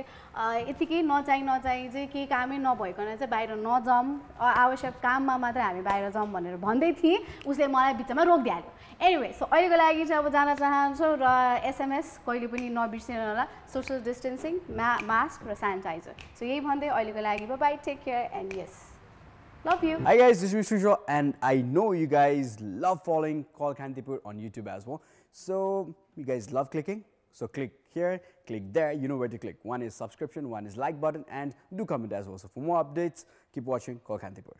यतिकै नचाहि चाहिँ केही कामै नभइकन चाहिँ बाहिर नजाऊँ आवश्यक काममा मात्र हामी बाहिर जाऊँ भनेर भन्दै थिएँ उसले मलाई बिचमा रोकिदिहाल्यो एनिवे सो अहिलेको लागि चाहिँ अब जान चाहन्छु र एसएमएस कहिले पनि नबिर्सिनु होला सोशल डिस्टेन्सिङ मास्क र सेनिटाइजर सो यही भन्दै अहिलेको लागि बाइ टेक केयर एन्ड यस Love you. Hi guys, this is Shujo and I know you guys love following Call Kantipur on YouTube as well. So you guys love clicking. So click here, click there, you know where to click. One is subscription, one is like button and do comment as well. So for more updates, keep watching Call Kantipur.